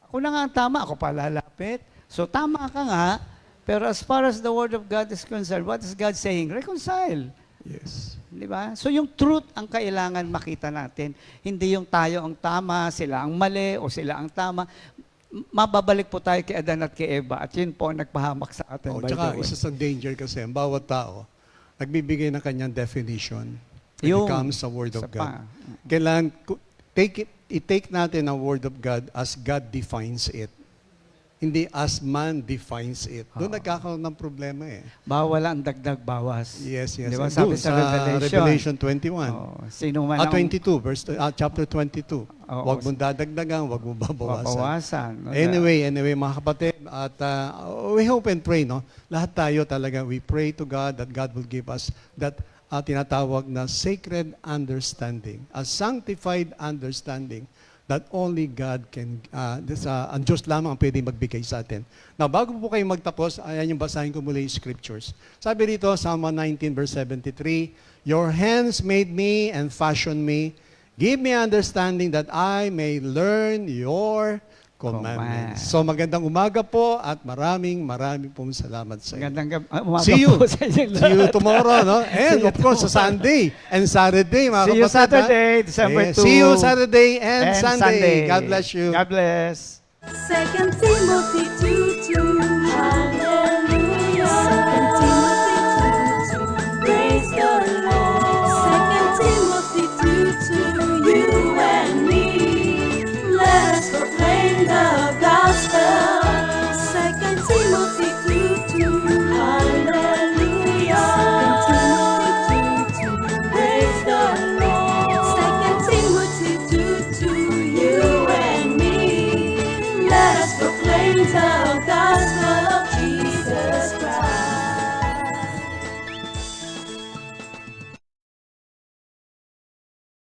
Ako na nga ang tama, ako pa lalapit. So tama ka nga, pero as far as the Word of God is concerned, what is God saying? Reconcile. Yes. Di ba? So yung truth ang kailangan makita natin. Hindi yung tayo ang tama, sila ang mali, o sila ang tama. Mababalik po tayo kay Adan at kay Eva, at yun po ang nagpahamak sa atin. By Tsaka the way. isa sa danger kasi, ang bawat tao, nagbibigay ng kanyang definition when Yung it comes sa Word of isa God. pa. Kailangan, i-take natin ang Word of God as God defines it. Hindi as man defines it. Doon nagkakaroon ng problema eh. Bawal ang dagdag bawas. Yes. Di ba? And Sabi doon sa Revelation Revelation. 21. Sino man ang 22, chapter 22. Oo. Huwag mong dadagdagan, huwag mong babawasan. papawasan. No? Anyway, mga kapatid, at we hope and pray, no? Lahat tayo talaga, we pray to God that God will give us that tinatawag na sacred understanding, a sanctified understanding that only God can, ang Diyos lamang ang pwede magbigay sa atin. Now, bago po kayo magtapos, ayan yung basahin ko muli yung scriptures. Sabi dito, Psalm 119 verse 73, Your hands made me and fashioned me. Give me understanding that I may learn your commandments. So magandang umaga po at maraming pong salamat sa inyo. Magandang umaga See you. po sa inyong See you lahat. tomorrow, no? And See you of course, sa Sunday and Saturday, mga See you kapatid, ha? Saturday, December 2. See you Saturday and Sunday. God bless you. God bless. 2 Timothy 2:2